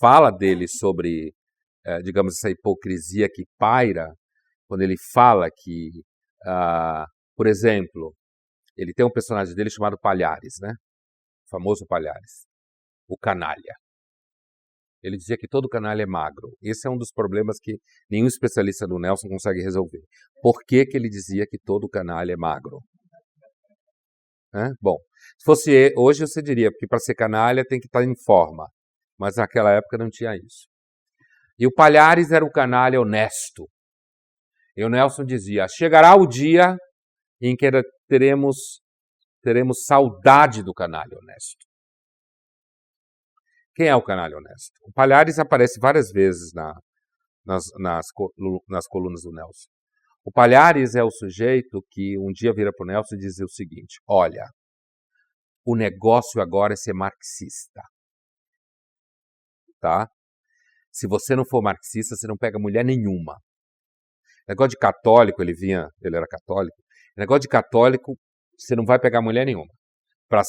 fala dele sobre, digamos, essa hipocrisia que paira, quando ele fala que, por exemplo, ele tem um personagem dele chamado Palhares, né? O famoso Palhares, o canalha. Ele dizia que todo canalha é magro. Esse é um dos problemas que nenhum especialista do Nelson consegue resolver. Por que ele dizia que todo canalha é magro? Bom, se fosse hoje você diria, porque para ser canalha tem que estar em forma. Mas naquela época não tinha isso. E o Palhares era um canalha honesto. E o Nelson dizia, chegará o dia em que teremos saudade do canalha honesto. Quem é o canalha honesto? O Palhares aparece várias vezes nas colunas do Nelson. O Palhares é o sujeito que um dia vira para o Nelson e diz o seguinte, olha, o negócio agora é ser marxista. Tá? Se você não for marxista, você não pega mulher nenhuma. Negócio de católico, ele era católico. Negócio de católico, você não vai pegar mulher nenhuma. Para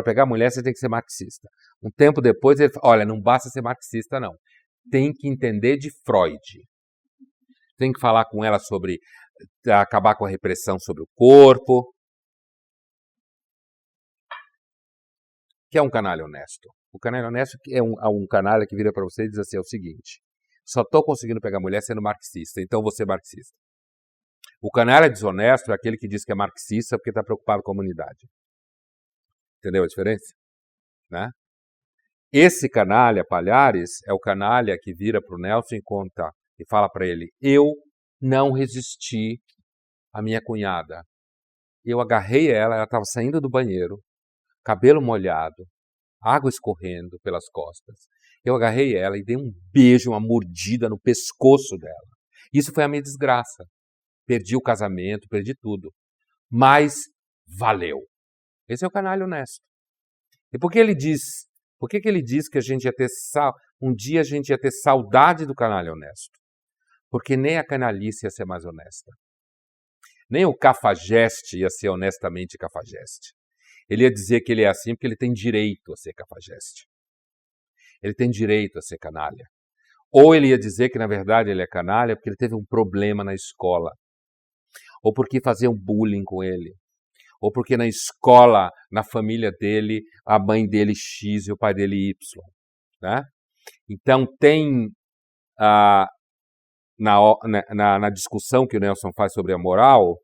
pegar mulher, você tem que ser marxista. Um tempo depois, ele fala, olha, não basta ser marxista, não. Tem que entender de Freud. Tem que falar com ela sobre acabar com a repressão sobre o corpo. Que é um canalha honesto. O canalha honesto é um canalha que vira para você e diz assim, é o seguinte, só estou conseguindo pegar mulher sendo marxista, então vou ser marxista. O canalha desonesto é aquele que diz que é marxista porque está preocupado com a humanidade. Entendeu a diferença? Né? Esse canalha, Palhares, é o canalha que vira para o Nelson e conta e fala para ele, eu não resisti à minha cunhada. Eu agarrei ela estava saindo do banheiro, cabelo molhado, água escorrendo pelas costas. Eu agarrei ela e dei um beijo, uma mordida no pescoço dela. Isso foi a minha desgraça. Perdi o casamento, perdi tudo. Mas valeu. Esse é o canalha honesto. E por que ele diz que a gente ia ter um dia a gente ia ter saudade do canalha honesto? Porque nem a canalice ia ser mais honesta. Nem o cafajeste ia ser honestamente cafajeste. Ele ia dizer que ele é assim porque ele tem direito a ser cafajeste. Ele tem direito a ser canalha. Ou ele ia dizer que, na verdade, ele é canalha porque ele teve um problema na escola. Ou porque faziam bullying com ele. Ou porque na escola, na família dele, a mãe dele X e o pai dele Y. Né? Então, tem na discussão que o Nelson faz sobre a moral,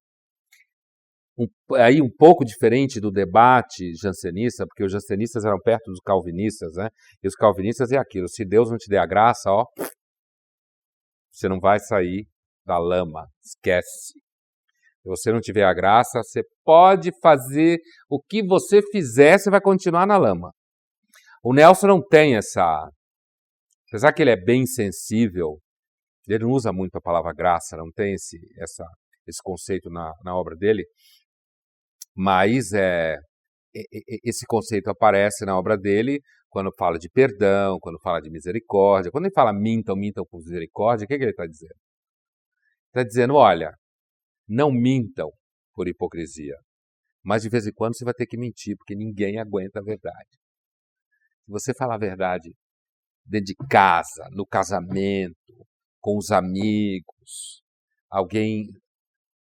aí um pouco diferente do debate jansenista, porque os jansenistas eram perto dos calvinistas, né? E os calvinistas é aquilo, se Deus não te der a graça, ó, você não vai sair da lama, esquece. Se você não tiver a graça, você pode fazer o que você fizer, você vai continuar na lama. O Nelson não tem apesar que ele é bem sensível, ele não usa muito a palavra graça, não tem esse conceito na obra dele, mas esse conceito aparece na obra dele quando fala de perdão, quando fala de misericórdia. Quando ele fala mintam com misericórdia, o que ele está dizendo? Está dizendo, olha, não mintam por hipocrisia, mas de vez em quando você vai ter que mentir, porque ninguém aguenta a verdade. Se você falar a verdade dentro de casa, no casamento, com os amigos,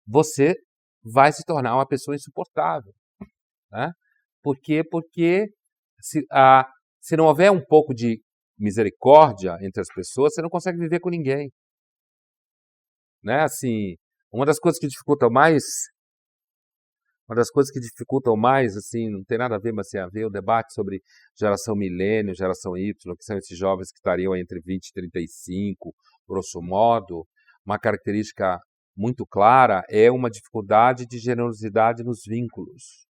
você vai se tornar uma pessoa insuportável. Né? Por quê? Porque se não houver um pouco de misericórdia entre as pessoas, você não consegue viver com ninguém. Né? Assim, uma das coisas que dificultam mais, assim, não tem nada a ver, mas tem a ver, o debate sobre geração milênio, geração Y, que são esses jovens que estariam entre 20 e 35, grosso modo, uma característica muito clara é uma dificuldade de generosidade nos vínculos.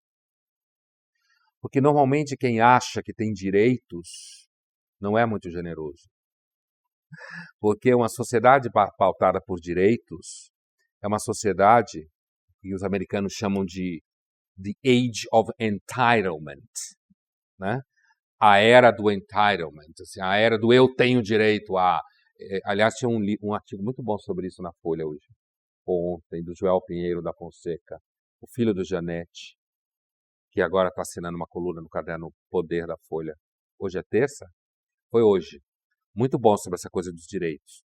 Porque normalmente quem acha que tem direitos não é muito generoso. Porque uma sociedade pautada por direitos é uma sociedade que os americanos chamam de the age of entitlement, né? A era do entitlement, assim, a era do eu tenho direito a... aliás, tinha um artigo muito bom sobre isso na Folha hoje, ontem, do Joel Pinheiro da Fonseca, o filho do Janete, que agora está assinando uma coluna no caderno Poder da Folha. Hoje é terça? Foi hoje. Muito bom sobre essa coisa dos direitos.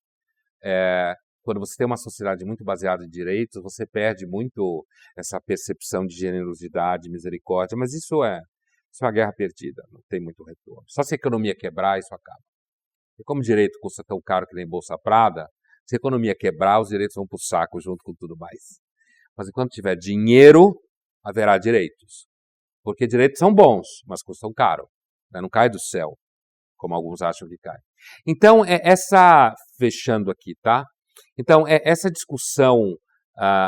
Quando você tem uma sociedade muito baseada em direitos, você perde muito essa percepção de generosidade, misericórdia, mas isso é uma guerra perdida, não tem muito retorno. Só se a economia quebrar, isso acaba. E como o direito custa tão caro que nem Bolsa Prada, se a economia quebrar, os direitos vão para o saco junto com tudo mais. Mas enquanto tiver dinheiro, haverá direitos. Porque direitos são bons, mas custam caro. Né? Não cai do céu, como alguns acham que cai. Então, fechando aqui, tá? Então, essa discussão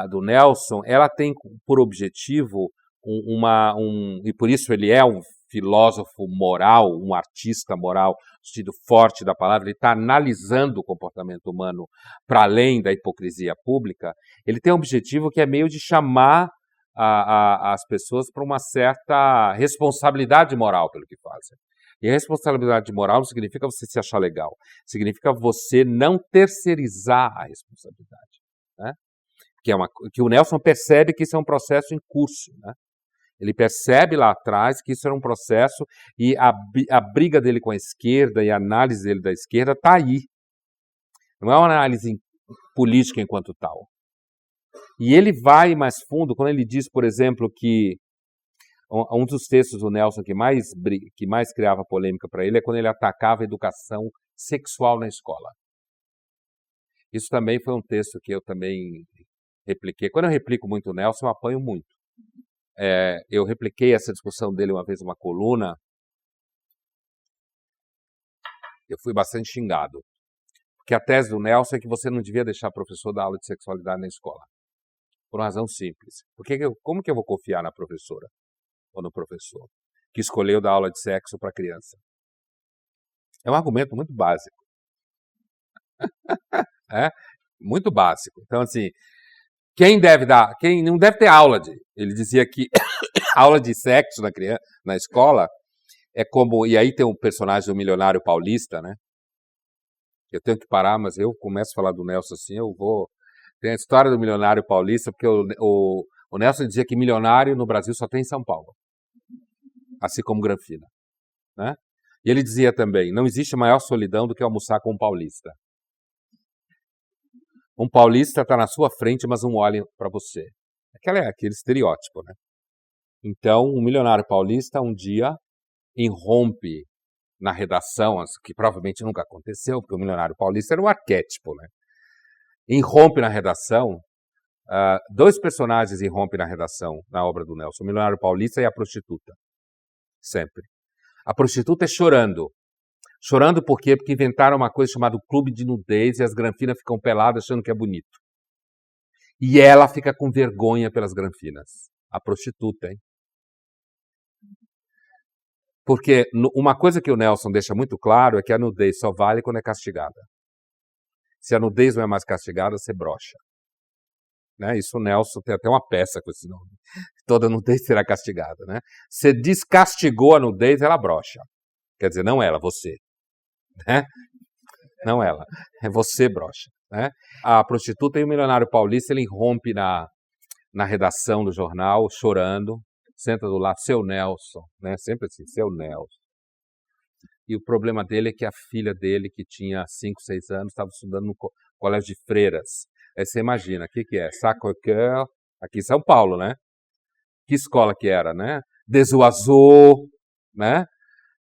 do Nelson, ela tem por objetivo e por isso ele é um filósofo moral, um artista moral, no sentido forte da palavra, ele está analisando o comportamento humano para além da hipocrisia pública, ele tem um objetivo que é meio de chamar as pessoas para uma certa responsabilidade moral pelo que fazem. E a responsabilidade moral não significa você se achar legal, significa você não terceirizar a responsabilidade. Né? Que o Nelson percebe que isso é um processo em curso. Né? Ele percebe lá atrás que isso era um processo e a briga dele com a esquerda e a análise dele da esquerda está aí. Não é uma análise política enquanto tal. E ele vai mais fundo quando ele diz, por exemplo, que um dos textos do Nelson que mais criava polêmica para ele é quando ele atacava a educação sexual na escola. Isso também foi um texto que eu também repliquei. Quando eu replico muito o Nelson, eu apanho muito. Eu repliquei essa discussão dele uma vez numa coluna. Eu fui bastante xingado. Porque a tese do Nelson é que você não devia deixar professor dar aula de sexualidade na escola. Por uma razão simples. Como que eu vou confiar na professora? Ou no professor, que escolheu dar aula de sexo para criança. É um argumento muito básico. Muito básico. Então, assim, quem não deve ter aula ele dizia que aula de sexo na escola é como, e aí tem um personagem do Milionário Paulista, né? Eu tenho que parar, mas eu começo a falar do Nelson assim, tem a história do Milionário Paulista, porque o Nelson dizia que milionário no Brasil só tem em São Paulo. Assim como Granfina. Né? E ele dizia também, não existe maior solidão do que almoçar com um paulista. Um paulista está na sua frente, mas não olha para você. Aquele estereótipo. Né? Então, um milionário paulista um dia irrompe na redação, que provavelmente nunca aconteceu, porque o milionário paulista era um arquétipo. Né? Irrompe na redação, dois personagens irrompem na redação, na obra do Nelson, o milionário paulista e a prostituta. Sempre. A prostituta é chorando. Chorando por quê? Porque inventaram uma coisa chamada clube de nudez e as granfinas ficam peladas achando que é bonito. E ela fica com vergonha pelas granfinas. A prostituta, hein? Porque uma coisa que o Nelson deixa muito claro é que a nudez só vale quando é castigada. Se a nudez não é mais castigada, você brocha. Né? Isso o Nelson tem até uma peça com esse nome. Toda nudez será castigada. Né? Você descastigou a nudez, ela brocha. Quer dizer, não ela, você. Né? Não ela, é você brocha. Né? A prostituta e o milionário paulista, ele irrompe na redação do jornal, chorando, senta do lado, seu Nelson, né? Sempre assim, seu Nelson. E o problema dele é que a filha dele, que tinha 5, 6 anos, estava estudando no colégio de freiras. Aí você imagina, o que é? Sacré-Cœur, aqui em São Paulo, né? Que escola que era, né? Desuazô, né?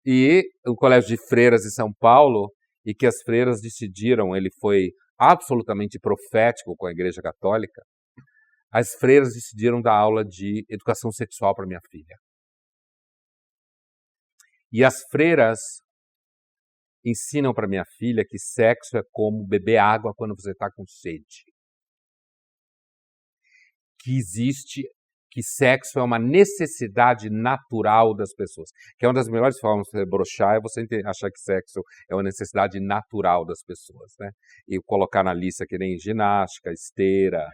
E o Colégio de Freiras de São Paulo, e que as freiras decidiram, ele foi absolutamente profético com a Igreja Católica, as freiras decidiram dar aula de educação sexual para minha filha. E as freiras ensinam para minha filha que sexo é como beber água quando você está com sede. Que sexo é uma necessidade natural das pessoas. Que é uma das melhores formas de você broxar é você achar que sexo é uma necessidade natural das pessoas, né? E colocar na lista que nem ginástica, esteira,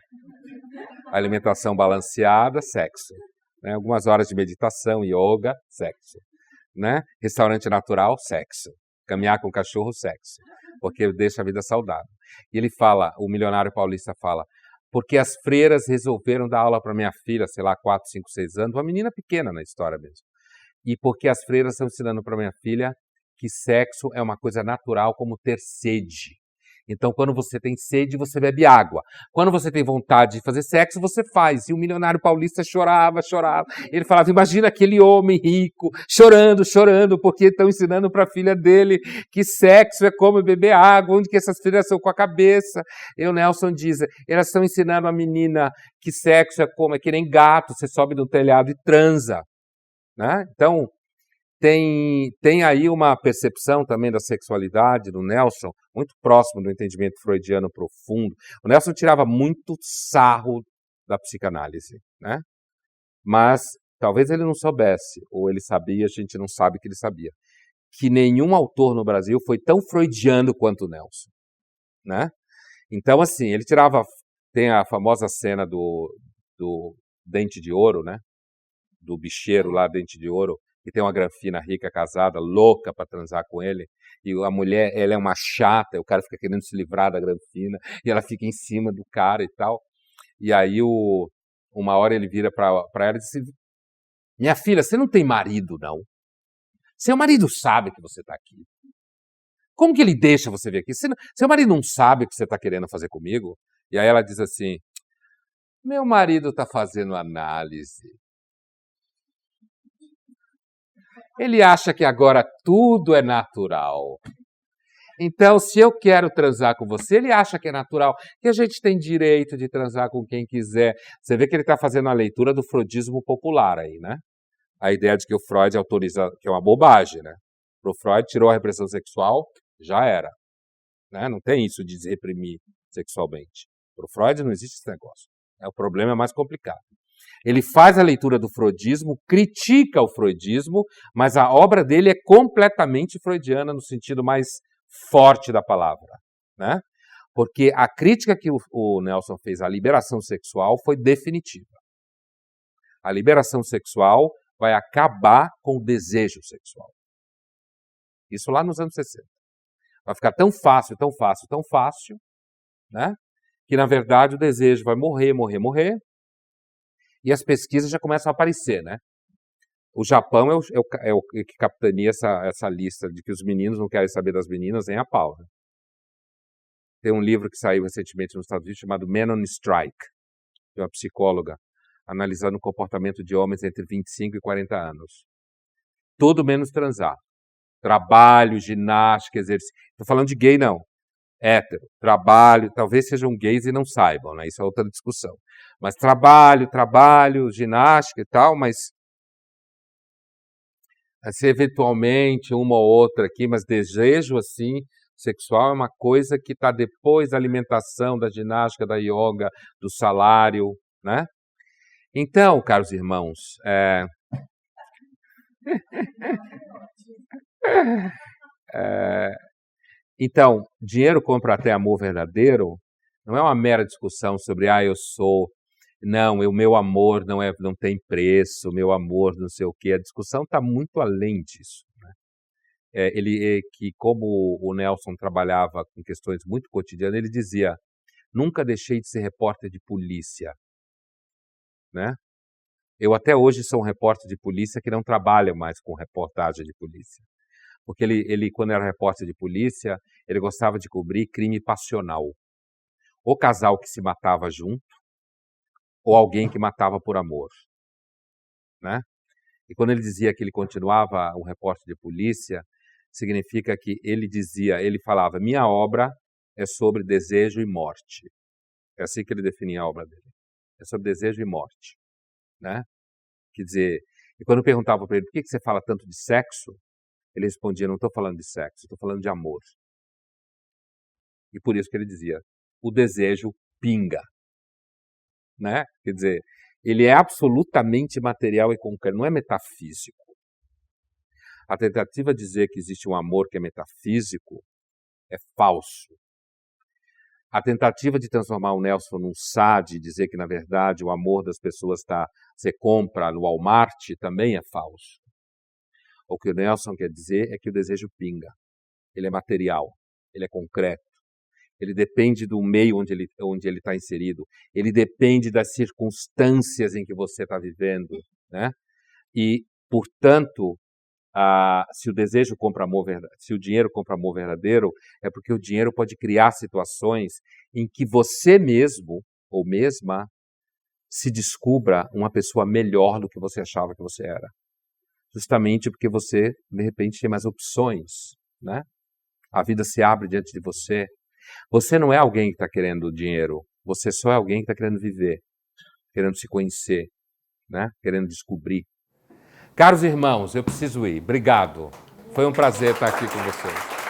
alimentação balanceada, sexo. Né? Algumas horas de meditação, yoga, sexo. Né? Restaurante natural, sexo. Caminhar com o cachorro, sexo. Porque deixa a vida saudável. E ele fala, o milionário paulista fala, porque as freiras resolveram dar aula para minha filha, sei lá, 4, 5, 6 anos, uma menina pequena na história mesmo. E porque as freiras estão ensinando para minha filha que sexo é uma coisa natural como ter sede. Então, quando você tem sede, você bebe água. Quando você tem vontade de fazer sexo, você faz. E o milionário paulista chorava. Ele falava, imagina aquele homem rico chorando, porque estão ensinando para a filha dele que sexo é como beber água, onde que essas filhas são com a cabeça. E o Nelson diz, elas estão ensinando a menina que sexo é que nem gato, você sobe no telhado e transa. Né? Então, tem aí uma percepção também da sexualidade do Nelson, muito próximo do entendimento freudiano profundo. O Nelson tirava muito sarro da psicanálise, né? Mas talvez ele não soubesse, ou ele sabia, a gente não sabe que ele sabia, que nenhum autor no Brasil foi tão freudiano quanto o Nelson, né? Então, assim, ele tirava... Tem a famosa cena do Dente de Ouro, né? Do bicheiro lá, Dente de Ouro, que tem uma granfina rica, casada, louca para transar com ele, e a mulher, ela é uma chata, e o cara fica querendo se livrar da granfina, e ela fica em cima do cara e tal. E aí, uma hora ele vira para ela e diz assim, minha filha, você não tem marido, não? Seu marido sabe que você está aqui. Como que ele deixa você vir aqui? Seu marido não sabe o que você está querendo fazer comigo? E aí ela diz assim, meu marido está fazendo análise. Ele acha que agora tudo é natural. Então, se eu quero transar com você, ele acha que é natural, que a gente tem direito de transar com quem quiser. Você vê que ele está fazendo a leitura do freudismo popular aí, né? A ideia de que o Freud autoriza, que é uma bobagem, né? Para o Freud, tirou a repressão sexual, já era. Né? Não tem isso de reprimir sexualmente. Para o Freud não existe esse negócio. O problema é mais complicado. Ele faz a leitura do freudismo, critica o freudismo, mas a obra dele é completamente freudiana no sentido mais forte da palavra, né? Porque a crítica que o Nelson fez à liberação sexual foi definitiva. A liberação sexual vai acabar com o desejo sexual. Isso lá nos anos 60. Vai ficar tão fácil, né? Que na verdade o desejo vai morrer, e as pesquisas já começam a aparecer, né? O Japão é o que capitania essa lista de que os meninos não querem saber das meninas nem a pau. Né? Tem um livro que saiu recentemente nos Estados Unidos chamado Men on Strike, de uma psicóloga, analisando o comportamento de homens entre 25 e 40 anos. Tudo menos transar. Trabalho, ginástica, exercício. Estou falando de gay, não. Hétero, trabalho, talvez sejam gays e não saibam, né? Isso é outra discussão. Mas trabalho, ginástica e tal, mas assim, eventualmente uma ou outra aqui, mas desejo assim, sexual é uma coisa que está depois da alimentação, da ginástica, da yoga, do salário, né? Então, caros irmãos, então, dinheiro compra até amor verdadeiro não é uma mera discussão sobre eu sou, não, o meu amor não tem preço, o meu amor não sei o quê. A discussão está muito além disso. Né? Que como o Nelson trabalhava com questões muito cotidianas, ele dizia, nunca deixei de ser repórter de polícia. Né? Eu até hoje sou um repórter de polícia que não trabalha mais com reportagem de polícia. Porque ele, quando era repórter de polícia, ele gostava de cobrir crime passional. Ou casal que se matava junto, ou alguém que matava por amor. Né? E quando ele dizia que ele continuava um repórter de polícia, significa que ele falava, minha obra é sobre desejo e morte. É assim que ele definia a obra dele. É sobre desejo e morte, né? Quer dizer, e quando eu perguntava para ele, por que você fala tanto de sexo? Ele respondia, não estou falando de sexo, estou falando de amor. E por isso que ele dizia, o desejo pinga, né? Quer dizer, ele é absolutamente material e concreto, não é metafísico. A tentativa de dizer que existe um amor que é metafísico é falso. A tentativa de transformar o Nelson num sade, dizer que, na verdade, o amor das pessoas você compra no Walmart, também é falso. O que o Nelson quer dizer é que o desejo pinga. Ele é material, ele é concreto. Ele depende do meio onde ele está inserido. Ele depende das circunstâncias em que você está vivendo, né? E, portanto, se o desejo compra amor verdadeiro, se o dinheiro compra amor verdadeiro, é porque o dinheiro pode criar situações em que você mesmo ou mesma se descubra uma pessoa melhor do que você achava que você era. Justamente porque você, de repente, tem mais opções, né? A vida se abre diante de você. Você não é alguém que está querendo dinheiro, você só é alguém que está querendo viver, querendo se conhecer, né? Querendo descobrir. Caros irmãos, eu preciso ir. Obrigado. Foi um prazer estar aqui com vocês.